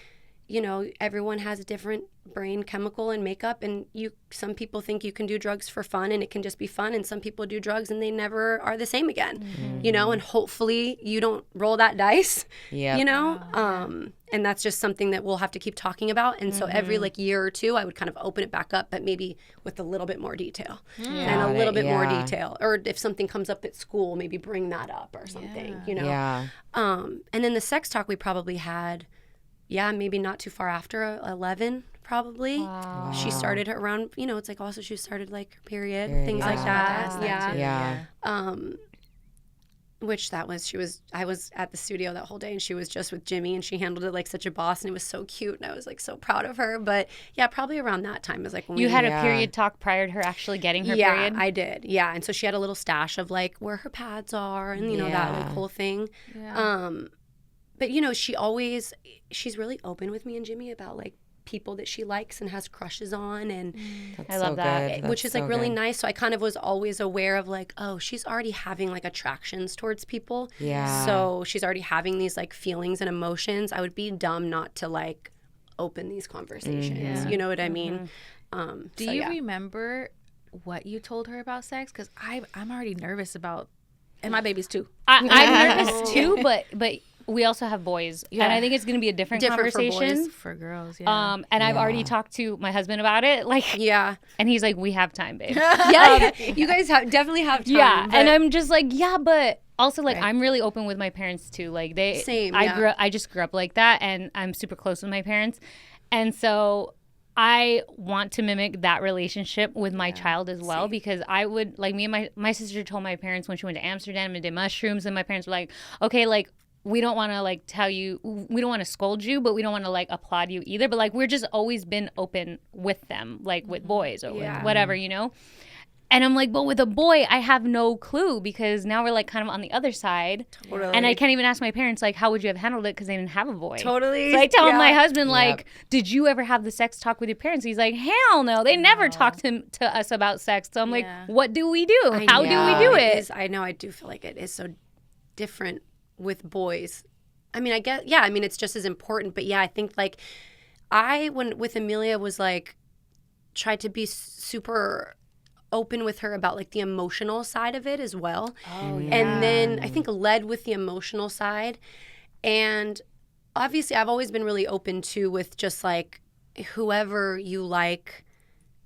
everyone has a different brain chemical and makeup, and some people think you can do drugs for fun and it can just be fun, and some people do drugs and they never are the same again, and hopefully you don't roll that dice, and that's just something that we'll have to keep talking about. And so every like year or two I would kind of open it back up, but maybe with a little bit more detail and a little bit more detail, or if something comes up at school, maybe bring that up or something, and then the sex talk we probably had maybe not too far after 11, probably. Wow. She started around, it's like also she started like her period, things like that. Which I was at the studio that whole day, and she was just with Jimmy, and she handled it like such a boss, and it was so cute, and I was like so proud of her. But probably around that time is like when you had a period talk prior to her actually getting her period. Yeah, I did. Yeah, and so she had a little stash of like where her pads are, and that like whole thing. Yeah. But she's really open with me and Jimmy about like people that she likes and has crushes on, and I love that. Which is like really nice. So I kind of was always aware of like, she's already having like attractions towards people. Yeah. So she's already having these like feelings and emotions. I would be dumb not to like open these conversations. You know what I mean? Do you remember what you told her about sex? Because I'm already nervous about, and my babies too. I'm nervous too, but we also have boys, and I think it's going to be a different conversation for girls. And I've already talked to my husband about it, and he's like, "We have time, babe." You guys definitely have time. And I'm just like, but Also, like, I'm really open with my parents too. Like, Same, I just grew up like that, and I'm super close with my parents, and so I want to mimic that relationship with my child as well, because I would, like, me and my sister told my parents when she went to Amsterdam and did mushrooms, and my parents were like, okay, like, we don't want to, like, tell you, we don't want to scold you, but we don't want to, like, applaud you either, but, like, we're just always been open with them, like, with boys or with whatever, you know. And I'm like, but with a boy, I have no clue, because now we're, like, kind of on the other side. Totally. And I can't even ask my parents, like, how would you have handled it, because they didn't have a boy. Totally. So I tell my husband, like, did you ever have the sex talk with your parents? He's like, hell no. They never talked to us about sex. So I'm like, what do we do? How do we do it? I know. I do feel like it is so different with boys. I mean, I guess, I mean, it's just as important. But, I think, like, when with Amelia was, like, tried to be super open with her about, like, the emotional side of it as well. And then I think led with the emotional side. And obviously I've always been really open to with just, like, whoever you like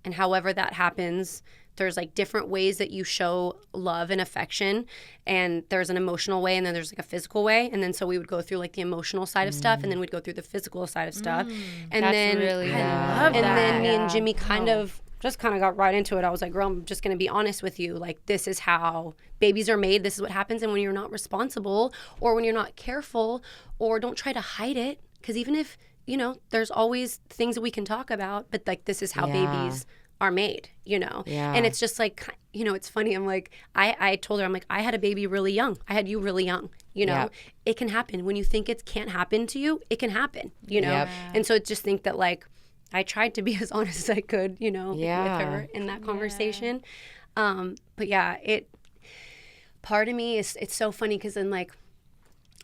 and however that happens. There's, like, different ways that you show love and affection, and there's an emotional way, and then there's, like, a physical way. And then so we would go through, like, the emotional side of stuff, and then we'd go through the physical side of stuff. And That's then really I love that. then me and Jimmy kind of got right into it. I was like, girl, I'm just going to be honest with you. Like, this is how babies are made. This is what happens. And when you're not responsible, or when you're not careful, or don't try to hide it, because even if, you know, there's always things that we can talk about, but, like, this is how babies are made, you know? And it's just, like, you know, it's funny. I'm like, I told her, I'm like, I had a baby really young. I had you really young, you know? It can happen. When you think it can't happen to you, it can happen, you know? And so just think that, like, I tried to be as honest as I could, you know, with her in that conversation. But part of me it's so funny, because I'm, like,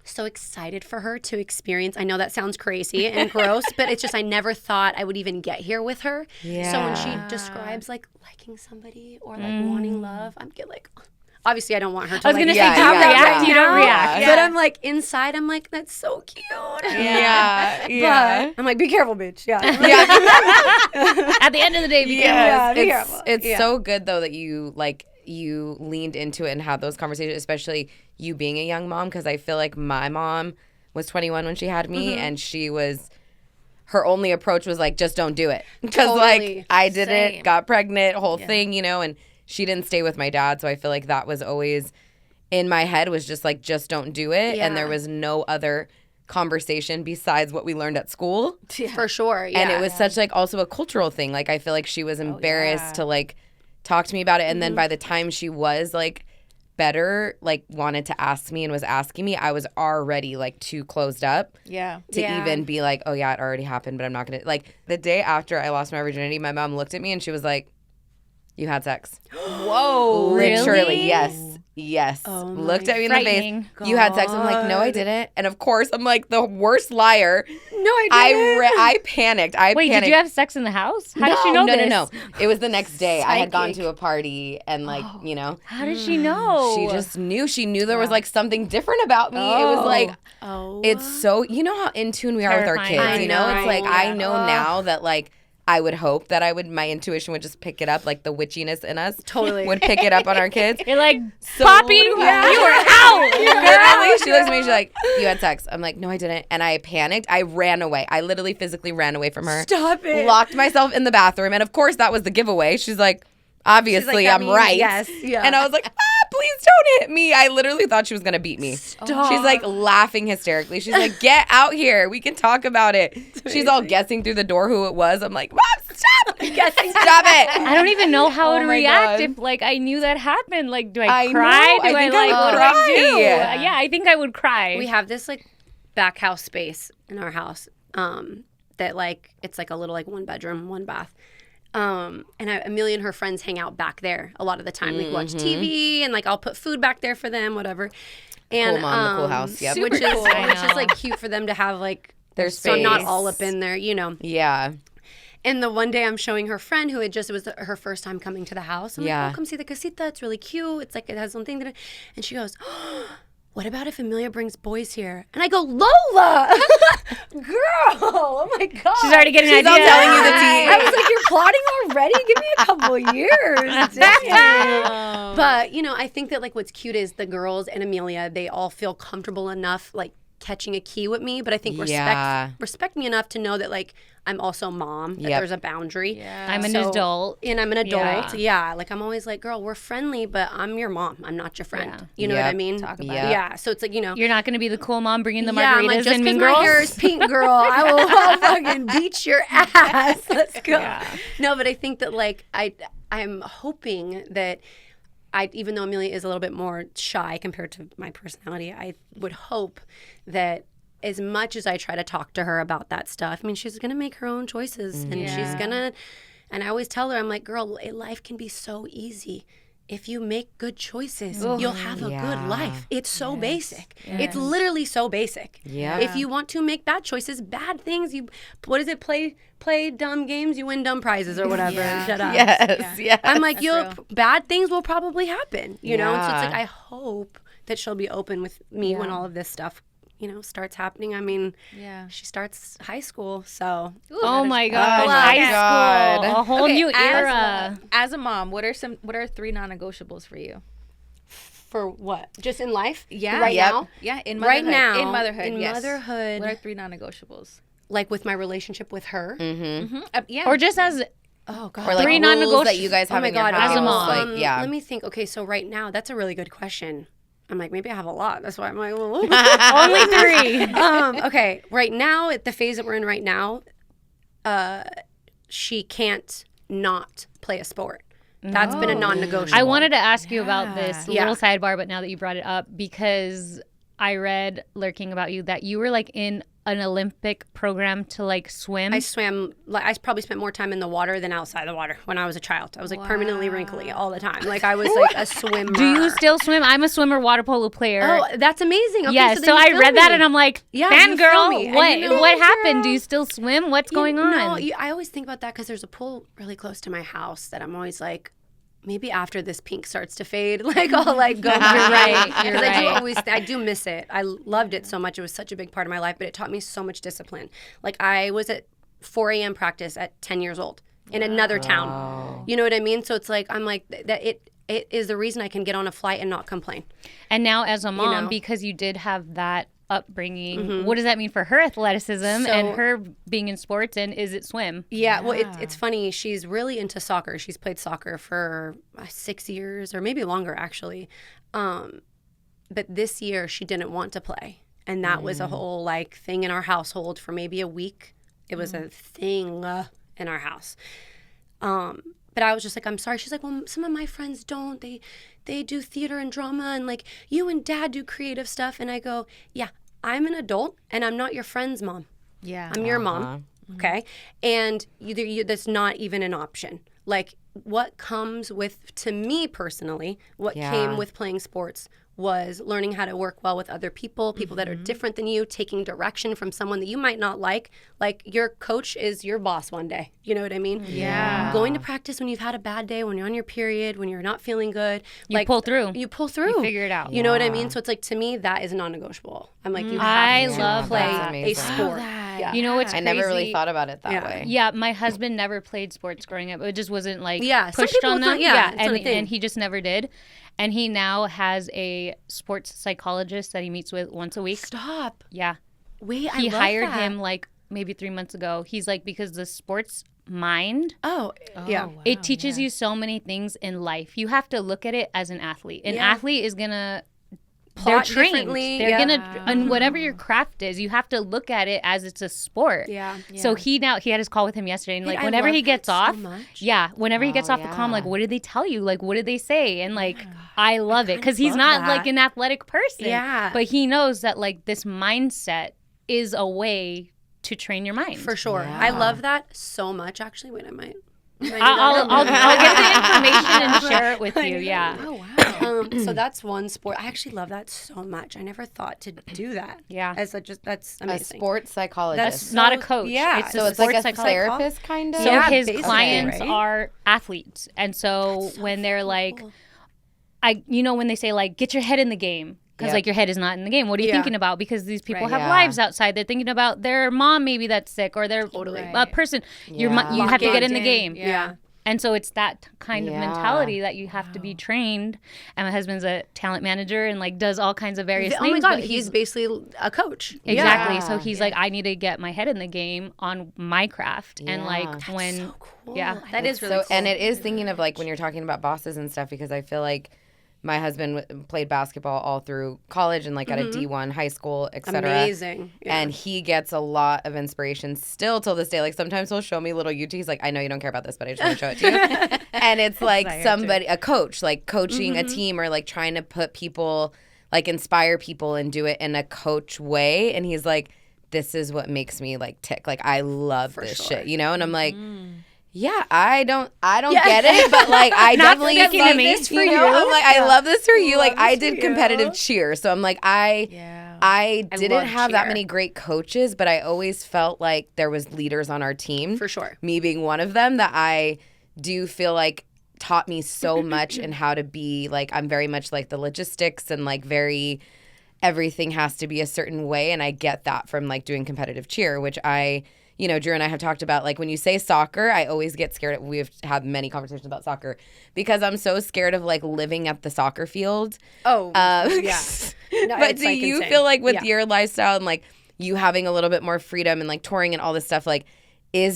so excited for her to experience. I know that sounds crazy and gross, but it's just, I never thought I would even get here with her. So when she describes, like, liking somebody or, like, wanting love, I'm get like, obviously I don't want her to, I was like, going to say, don't react. You don't react. But I'm like, inside, I'm like, that's so cute. But I'm like, be careful, bitch. At the end of the day, be careful. Be careful. It's so good, though, that you leaned into it and had those conversations, especially you being a young mom, because I feel like my mom was 21 when she had me, and her only approach was, like, just don't do it. Because, like, I did it, got pregnant, whole thing, you know, and she didn't stay with my dad, so I feel like that was always in my head, was just, like, just don't do it. And there was no other conversation besides what we learned at school. For sure, And it was such, like, also a cultural thing. Like, I feel like she was embarrassed to, like, talk to me about it. And then by the time she was, like, better, like, wanted to ask me and was asking me, I was already, like, too closed up to even be like, oh, yeah, it already happened, but I'm not going to. Like, the day after I lost my virginity, my mom looked at me and she was like, you had sex. Whoa, literally, yes. Looked at me in the face. God. You had sex. I'm like, no, I didn't. And of course, I'm like the worst liar. No, I didn't. I panicked. Wait, did you have sex in the house? How did she know this? No. It was the next day. I had gone to a party and, like, you know. How did she know? She just knew. She knew there was, like, something different about me. It was like, it's so, you know how in tune we are with our kids, you know? It's like, I know now that, like, I would hope that my intuition would just pick it up, like the witchiness in us would pick it up on our kids. You're like, Poppy, you were out. Literally, she looks at me, she's like, you had sex. I'm like, no, I didn't. And I panicked. I ran away. I literally physically ran away from her. Stop it. Locked myself in the bathroom. And of course, that was the giveaway. She's like, obviously, I'm right. Yes. Yeah. And I was like, please don't hit me. I literally thought she was going to beat me. Stop. She's like laughing hysterically. She's like, get out here. We can talk about it. She's all guessing through the door who it was. I'm like, Mom, stop. Guessing. Stop it. I don't even know how to react if, like, I knew that happened. Like, do I cry? Know. Do I like, what do I do? Yeah, I think I would cry. We have this, like, back house space in our house that, like, it's like a little, like, 1 bedroom, 1 bath. And Amelia and her friends hang out back there a lot of the time. Like, watch TV, and, like, I'll put food back there for them, whatever. And cool mom, the cool house. Yep. Which is like cute for them to have, like, their space. So not all up in there, you know. Yeah. And the one day I'm showing her friend who it was her first time coming to the house. I'm like, oh, come see the casita. It's really cute. It's like, it has something. And she goes, oh, what about if Amelia brings boys here? And I go, Lola, girl, oh my God. She's already getting ideas. I'm telling you the tea. I was like, you're plotting already? Give me a couple of years. Damn. But, you know, I think that like what's cute is the girls and Amelia, they all feel comfortable enough like catching a key with me, but I think respect me enough to know that like I'm also mom, that there's a boundary. I'm an adult. And I'm an adult. Like I'm always like, girl, we're friendly, but I'm your mom. I'm not your friend. You know what I mean? Talk about it. Yeah. So it's like, you know. You're not going to be the cool mom bringing the margaritas I'm like, just and Mean because my Girls? hair is pink, girl, I'll fucking beat your ass. Let's go. No, but I think that like I'm hoping that even though Amelia is a little bit more shy compared to my personality, I would hope that as much as I try to talk to her about that stuff, I mean, she's going to make her own choices and she's going to, and I always tell her, I'm like, girl, life can be so easy. If you make good choices, you'll have a good life. It's so basic. It's literally so basic. If you want to make bad choices, bad things, what is it? Play dumb games, you win dumb prizes or whatever. Shut up. Yes. I'm like, bad things will probably happen, you know? And so it's like, I hope that she'll be open with me when all of this stuff, you know, starts happening. I mean, she starts high school, so. Oh my God. High school. A whole new era. As a mom, what are 3 non-negotiables for you? For what? Just in life? Yeah. Right now? Yeah, in motherhood. Right now. In motherhood, In motherhood. What are 3 non-negotiables? Like with my relationship with her? Or just as Oh God. Or like 3 rules non-negotiables that you guys have in your house. as a mom. Like, Let me think. Okay, so right now, that's a really good question. I'm like, maybe I have a lot. That's why I'm like, only 3. Okay, right now, at the phase that we're in right now, she can't not play a sport. That's been a non-negotiable. I wanted to ask you about this little sidebar, but now that you brought it up, because I read lurking about you that you were like in an Olympic program to like swim. I swam, like I probably spent more time in the water than outside the water when I was a child. I was like permanently wrinkly all the time. Like I was like a swimmer. Do you still swim? I'm a swimmer, water polo player. Oh, that's amazing. Okay, yeah, so I read that and I'm like, fangirl, what happened? Do you still swim? What's going on? No, I always think about that because there's a pool really close to my house that I'm always like, maybe after this pink starts to fade, like I'll like go. You're right. Because I do miss it. I loved it so much. It was such a big part of my life, but it taught me so much discipline. Like I was at 4 a.m. practice at 10 years old in another town. You know what I mean? So it's like, I'm like, that it is the reason I can get on a flight and not complain. And now as a mom, because you did have that upbringing, what does that mean for her athleticism and her being in sports, and is it swim? Yeah, well, it's funny. She's really into soccer. She's played soccer for 6 years or maybe longer, actually. But this year she didn't want to play. And that was a whole like thing in our household for maybe a week. It was a thing in our house. But I was just like, I'm sorry. She's like, well, some of my friends don't. They do theater and drama, and like you and dad do creative stuff. And I go, yeah, I'm an adult and I'm not your friend's mom. Yeah. I'm your mom. Okay. And that's not even an option. Like what comes with, to me personally, what came with playing sports was learning how to work well with other people that are different than you, taking direction from someone that you might not like. Like your coach is your boss one day. You know what I mean? Yeah. Going to practice when you've had a bad day, when you're on your period, when you're not feeling good. You pull through. You pull through. You figure it out. You know what I mean? So it's like, to me, that is non-negotiable. I'm like, you have to play a sport. Yeah. You know what's crazy? I never really thought about it that way. Yeah, my husband never played sports growing up. It just wasn't like some pushed on them. people And he just never did. And he now has a sports psychologist that he meets with once a week. Stop. Yeah. Wait, he hired him like maybe 3 months ago. He's like, because the sports mind. It teaches you so many things in life. You have to look at it as an athlete. An athlete is going to they're trained. They're gonna, and whatever your craft is, you have to look at it as it's a sport. So he had his call with him yesterday, and like whenever he gets off, whenever he gets off the call, I'm like, what did they tell you? Like, what did they say? And like, I love it because he's not like an athletic person, but he knows that like this mindset is a way to train your mind. For sure, I love that so much. Actually, wait, I might. I'll get the information and share it with you. Yeah. Oh wow. So that's one sport. I actually love that so much. I never thought to do that. Yeah. That's amazing. A sports psychologist. That's not a coach. Yeah. So it's like a therapist kind of. So his clients are athletes, and so when they're like, when they say like, get your head in the game, Because like your head is not in the game. What are you thinking about? Because these people have Yeah. lives outside. They're thinking about their mom maybe that's sick or their person. You have to get in the game. Yeah. And so it's that kind of mentality that you have to be trained. And my husband's a talent manager and like does all kinds of various things. Oh my God, but he's basically a coach. Exactly. So he's like, I need to get my head in the game on my craft. And like when, so cool. That is really cool. And it is thinking of like when you're talking about bosses and stuff, because I feel like my husband played basketball all through college and like at a D1 high school, etc. Amazing. Yeah. And he gets a lot of inspiration still till this day. Like sometimes he'll show me little YouTube. He's like, I know you don't care about this, but I just want to show it to you. And it's like somebody, a coach, like coaching a team or like trying to put people, like inspire people and do it in a coach way. And he's like, this is what makes me like tick. Like I love this shit, you know? And I'm like, yeah, I don't get it, but like I definitely love this for you. I'm like, I love this for you. Like I did competitive cheer, so I'm like, I didn't have that many great coaches, but I always felt like there was leaders on our team. For sure. Me being one of them that I do feel like taught me so much and how to be like, I'm very much like the logistics and like very, everything has to be a certain way. And I get that from like doing competitive cheer, which you know, Drew and I have talked about, like, when you say soccer, I always get scared. We've had many conversations about soccer because I'm so scared of, like, living at the soccer field. Oh, yeah. No, but do you feel like with your lifestyle and, like, you having a little bit more freedom and, like, touring and all this stuff, like,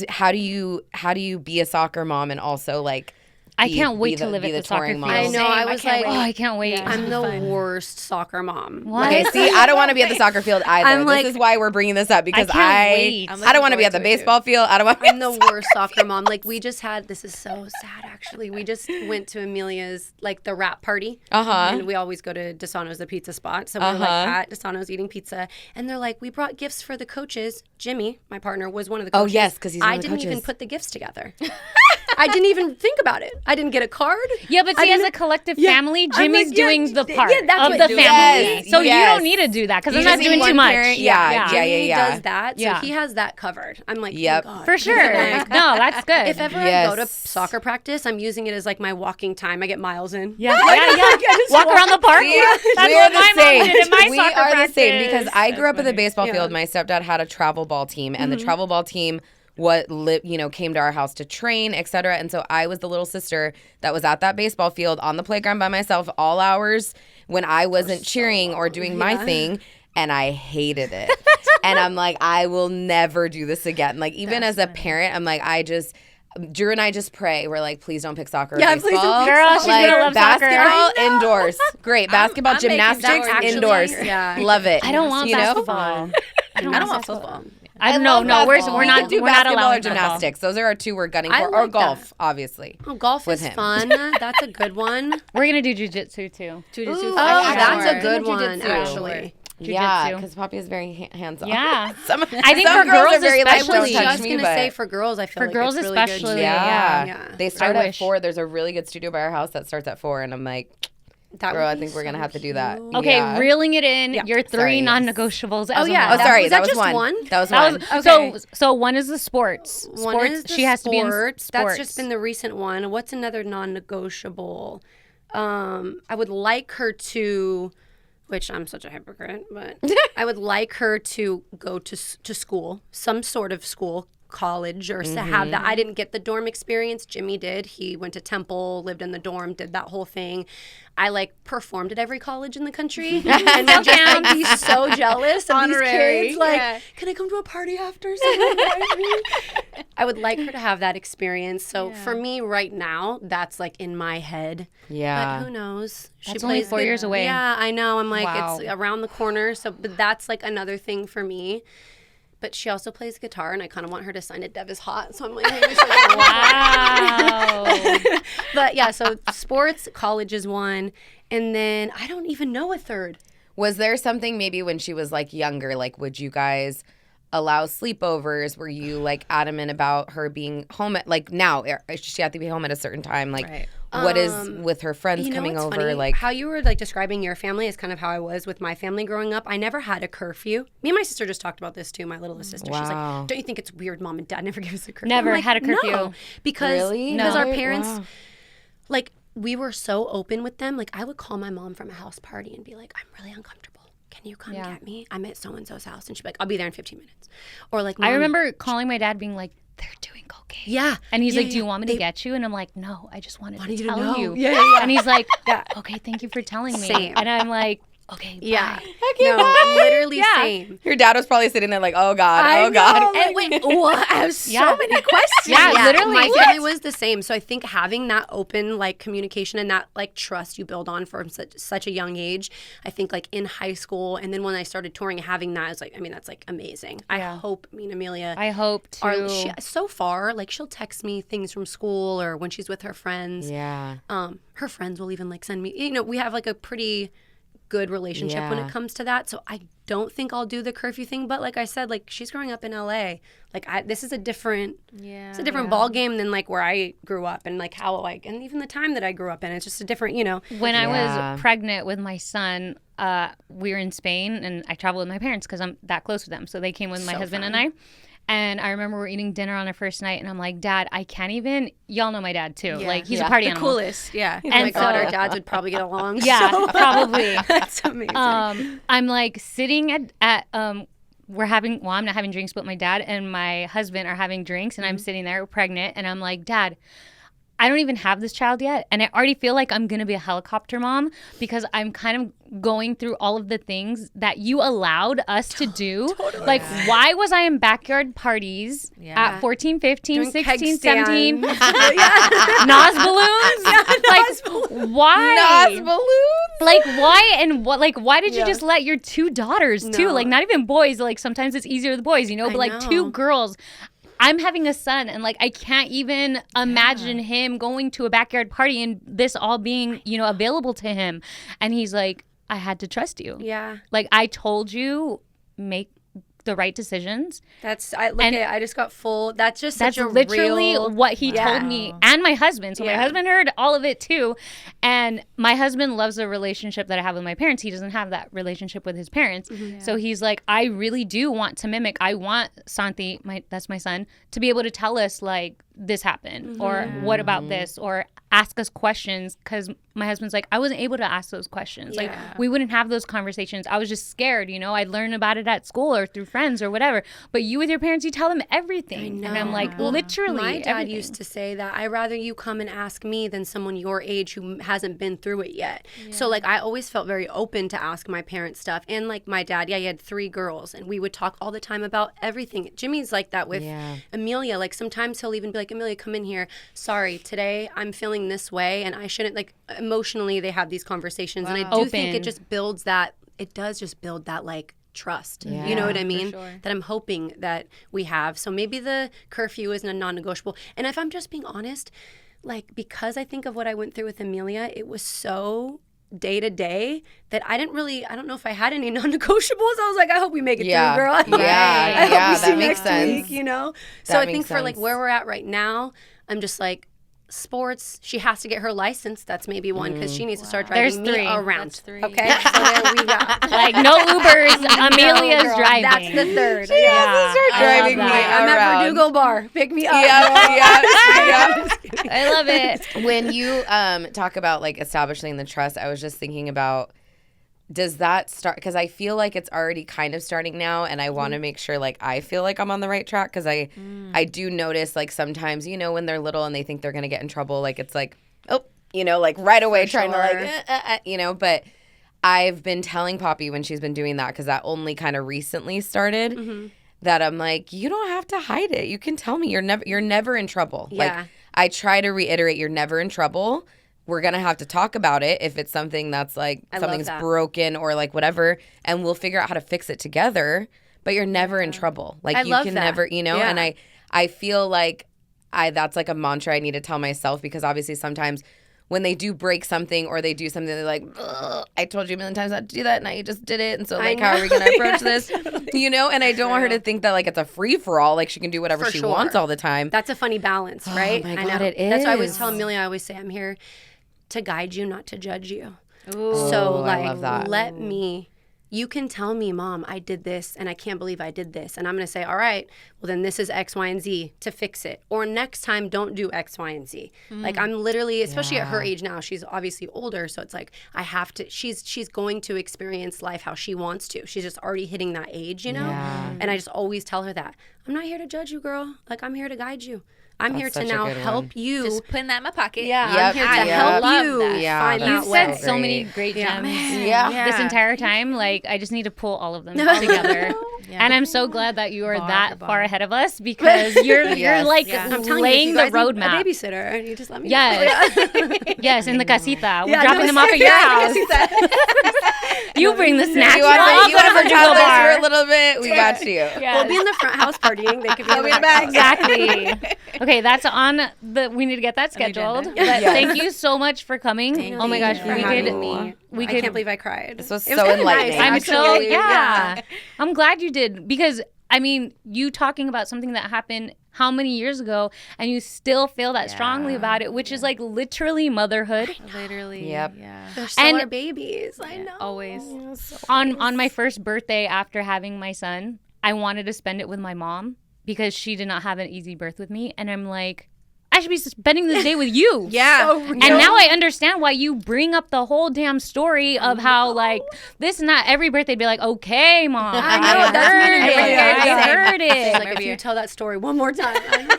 how do you be a soccer mom and also, like, I can't wait to live at the soccer field. mom. I know. I was like, I can't wait. I'm the worst soccer mom. What? Okay, see, I don't want to be at the soccer field either. I'm like, this is why we're bringing this up because I don't want to be at the baseball field. I don't want. I'm the worst soccer mom. Like we just had. This is so sad, actually. We just went to Amelia's like the wrap party. And we always go to Desano's, the pizza spot. So we're like at Desano's eating pizza, and they're like, we brought gifts for the coaches. Jimmy, my partner, was one of the coaches. Oh yes, because he's one I of the didn't coaches. even put the gifts together. I didn't even think about it. I didn't get a card. Yeah, but see, as a collective family, Jimmy's doing the part that's of what the Jimmy family. does. So you Yes. don't need to do that because I'm You not just doing need too one much. parent. Yeah. Jimmy does that, so Yeah. he has that covered. I'm like, Yep. thank God. For sure. No, that's good. If ever I go to Yes. soccer practice, I'm using it as like my walking time. I get miles in. Yeah. Walk around the park. That's we what are my the same. mom did in my We soccer are practice. the same because I grew up at the baseball field. My stepdad had a travel ball team, and the travel ball team came to our house to train, etc. And so I was the little sister that was at that baseball field on the playground by myself all hours when I wasn't cheering or doing my thing. And I hated it. And I'm like, I will never do this again. Like, even as a parent, I'm like, Drew and I just pray. We're like, please don't pick soccer or baseball. Please don't pick Girl, she's like, gonna love soccer. basketball indoors. Great. Basketball, I'm making gymnastics that work. indoors. Yeah. Love it. I don't want You know? basketball. I don't want football. I don't love know. basketball. We're We not could do we're not basketball allowing or gymnastics. Those are our two we're gunning I for. Or like golf, that. obviously. Oh, golf With is him. fun. That's a good one. We're gonna do jujitsu too. Jujitsu. Oh, that's a Sure. good one, Jujitsu. actually. Yeah, Jujitsu. because Poppy is very hands-on. Yeah. I think for girls are very like, especially- don't I was touch just me, gonna but say for girls, I feel For like girls it's really good. especially, yeah. Yeah. They start I at wish. 4. There's a really good studio by our house that starts at 4, and I'm like, That girl, would I be think we're gonna so have to do that. cute. Okay, Yeah. reeling it in. Your three Sorry, yes. non-negotiables. Oh, as a yeah. mom. Oh, sorry, Was that that was just one. one? That was That one. was Okay. so one is the sports. One Sports. is the She has to be in sports. sports. That's just been the recent one. What's another non-negotiable? I would like her to, which I'm such a hypocrite, but I would like her to go to school, some sort of school, college, or to have that. I didn't get the dorm experience. Jimmy did. He went to Temple, lived in the dorm, did that whole thing. I performed at every college in the country, and then just be so jealous of these kids. Can I come to a party after? I would like her to have that experience. So for me right now, that's in my head. Yeah. But who knows? That's only 4 years away. Yeah, I know. I'm like, Wow. it's around the corner. So, but that's another thing for me. But she also plays guitar, and I kind of want her to sign it. Dev is hot, so I'm like, maybe she'll Wow. But yeah, so sports, college is one, and then I don't even know a third. Was there something maybe when she was younger, would you guys allow sleepovers? Were you adamant about her being home at now? She had to be home at a certain time. What is with her friends coming what's over? funny? How you were describing your family is kind of how I was with my family growing up. I never had a curfew. Me and my sister just talked about this too. My littlest sister. She's Wow. like, "Don't you think it's weird? Mom and Dad never give us a curfew." Never I'm like, had a curfew. No, because Really? because No. our parents Wow. we were so open with them. Like I would call my mom from a house party and be like, I'm really uncomfortable. Can you come get me? I'm at so-and-so's house. And she'd be like, I'll be there in 15 minutes. Or like, I remember calling my dad being like, they're doing cocaine. Yeah. And he's like, do you want me to get you? And I'm like, no, I just wanted to tell you. Yeah. And he's like, okay, thank you for telling me. Same. And I'm like, okay, bye. Literally same. Your dad was probably sitting there like, oh God. And wait, what? I have so many questions. Yeah, literally. My family was the same. So I think having that open like communication and that like trust you build on from such a young age, I think like in high school and then when I started touring, having that is like, I mean, that's like amazing. I hope me and Amelia I hope to. so far, like she'll text me things from school or when she's with her friends. Yeah. Her friends will even like send me, you know, we have like a pretty good relationship when it comes to that. So I don't think I'll do the curfew thing. But like I said, like she's growing up in LA. Like this is a different, it's a different ball game than like where I grew up and like how like, and even the time that I grew up in, it's just a different, you know. When I was pregnant with my son, we were in Spain and I traveled with my parents because I'm that close with them. So they came with my husband and I. And I remember we're eating dinner on our first night, and I'm like, Dad, I can't even. Y'all know my dad too. Yeah. Like he's a party animal. Coolest, yeah. And oh my God, our dads would probably get along. Yeah, so. probably. That's amazing. I'm like sitting at we're having. Well, I'm not having drinks, but my dad and my husband are having drinks, and I'm sitting there pregnant, and I'm like, Dad, I don't even have this child yet, and I already feel like I'm gonna be a helicopter mom because I'm kind of going through all of the things that you allowed us to do. Totally. Like, why was I in backyard parties at 14, 15, doing 16, 17? Nas balloons? Why? Nas balloons? Like, why? And what? Like, why did you just let your two daughters, too? Like, not even boys. Like, sometimes it's easier with boys, you know? But, like, two girls. I'm having a son, and, like, I can't even imagine him going to a backyard party and this all being, you know, available to him. And he's like, I had to trust you. Yeah. Like, I told you, make the right decisions. I just got full. That's just such that's literally real, what he told me and my husband. So my husband heard all of it too. And my husband loves the relationship that I have with my parents. He doesn't have that relationship with his parents. So he's like, I really do want to mimic. I want Santi, that's my son, to be able to tell us like this happened or what about this or ask us questions, because my husband's like, I wasn't able to ask those questions. Like, we wouldn't have those conversations. I was just scared, you know. I'd learn about it at school or through friends or whatever. But you with your parents, you tell them everything. I know. And I'm like, literally, my dad everything. used to say that I'd rather you come and ask me than someone your age who hasn't been through it yet. So, like, I always felt very open to ask my parents stuff. And, like, my dad, he had 3 girls, and we would talk all the time about everything. Jimmy's like that with Amelia. Like, sometimes he'll even be like, Amelia, come in here. Sorry, today I'm feeling this way, and I shouldn't, like, emotionally they have these conversations. And I do think it just builds that, it does just build that, like, trust. You know what I mean? That I'm hoping that we have. So maybe the curfew isn't a non-negotiable. And if I'm just being honest, like, because I think of what I went through with Amelia, it was so day to day that I don't know if I had any non-negotiables. I was like, I hope we make it through, girl. I hope we see next week, you know? So I think for like where we're at right now, I'm just like, sports, she has to get her license. That's maybe one, because she needs to start driving me around. That's 3. Okay, so there we go. Like, no Ubers, Amelia's driving. That's the 3rd. She has to start driving me around. I'm at Verdugo Bar. Pick me up. I love it. When you talk about like establishing the trust, I was just thinking about, does that start, because I feel like it's already kind of starting now, and I want to make sure like I feel like I'm on the right track, because I do notice like sometimes, you know, when they're little and they think they're going to get in trouble, like it's like, oh, you know, like right away trying to like, you know, but I've been telling Poppy when she's been doing that, because that only kind of recently started, that I'm like, you don't have to hide it. You can tell me you're never in trouble. Like, I try to reiterate, you're never in trouble. We're going to have to talk about it if it's something that's like something's broken or like whatever, and we'll figure out how to fix it together, but you're never in trouble. Like you can never, you know, and I feel like that's like a mantra I need to tell myself, because obviously sometimes when they do break something or they do something, they're like, I told you a million times not to do that, and now you just did it. And so like, how are we going to approach this? You know, and I don't want her to think that like it's a free for all, like she can do whatever she wants all the time. That's a funny balance, right? Oh my God, it is. That's why I always tell Amelia, I always say, I'm here to guide you, not to judge you. Ooh, so like, let me you can tell me, Mom, I did this and I can't believe I did this. And I'm going to say, all right, well, then this is X, Y, and Z to fix it. Or next time, don't do X, Y, and Z. Like, I'm literally, especially at her age now, she's obviously older. So it's like, I have to, she's going to experience life how she wants to. She's just already hitting that age, you know? Yeah. And I just always tell her that. I'm not here to judge you, girl. Like, I'm here to guide you. I'm here to such a now good help one. you. Just putting that in my pocket. Yeah, Yep. I'm here to I help love you that. Yeah, find that's that You've way. said so many great gems Yeah. this entire time. Like, I just need to pull all of them together. Yeah. And I'm so glad that you are Bar that for bar. far ahead of us, because you're Yes. like Yeah. I'm telling laying you, the if you guys need roadmap. a babysitter, you just let me know. Yes. Yes, in the casita. We're Yeah, dropping no, them off at your house. You bring the snacks. You want I'll to go to for Verdugo toddlers Bar. for a little bit? We got you. Yes. We'll be in the front house partying. They could be in the back. Exactly. Okay, that's on the. We need to get that scheduled. agenda. But thank you so much for coming. Thank oh my you gosh, for we having could. me. We I could. can't believe I cried. This was It so kinda enlightening. I'm actually. so yeah. I'm glad you did, because I mean, you talking about something that happened how many years ago, and you still feel that strongly about it, which is like literally motherhood. Literally. Yep. Yeah. They're still And- our babies. I know. Always. On my first birthday after having my son, I wanted to spend it with my mom because she did not have an easy birth with me, and I'm like, I should be spending this day with you. Yeah. And now I understand why you bring up the whole damn story of how, like, this and that. Every birthday be like, okay, Mom. I know, that's heard me. it. Yeah. I heard It's it. like, if you tell that story one more time.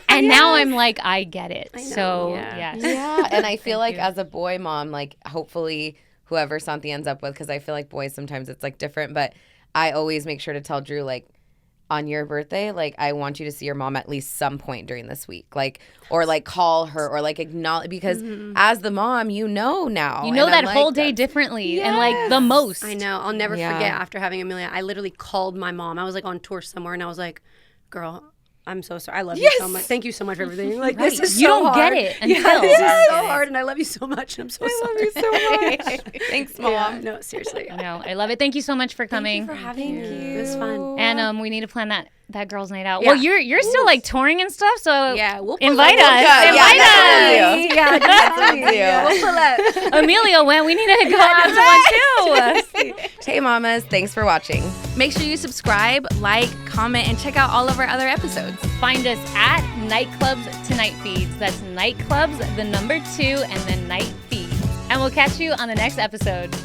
And now I'm like, I get it. know. So, Yeah. yes. Yeah, and I feel like as a boy mom, like hopefully whoever Santi ends up with, because I feel like boys sometimes it's like different, but I always make sure to tell Drew, like, on your birthday, like, I want you to see your mom at least some point during this week, like, or like call her or like acknowledge, because as the mom, you know now. You know and that I'm whole like, day differently and like the most. I know. I'll never Yeah. forget after having Amelia, I literally called my mom. I was like on tour somewhere and I was like, girl, I'm so sorry. I love you so much. Thank you so much for everything. Like, this is You so don't hard. get it Yeah, until. this is so hard and I love you so much and I'm so sorry. Love you so much. Thanks, mom. Yeah, no, seriously. No, I love it. Thank you so much for coming. Thank you for having me. It was fun. And we need to plan that girls' night out. Yeah. Well, you're still like touring and stuff, so Yeah, we'll pull invite up. us. Yeah, Invite that's us. Yeah, that's We'll pull up. Amelia went. We need to go out to one too. Hey, mamas, thanks for watching. Make sure you subscribe, like, comment, and check out all of our other episodes. Find us at Nightclubs to Night Feeds. That's Nightclubs, the number 2, and then Night Feeds. And we'll catch you on the next episode.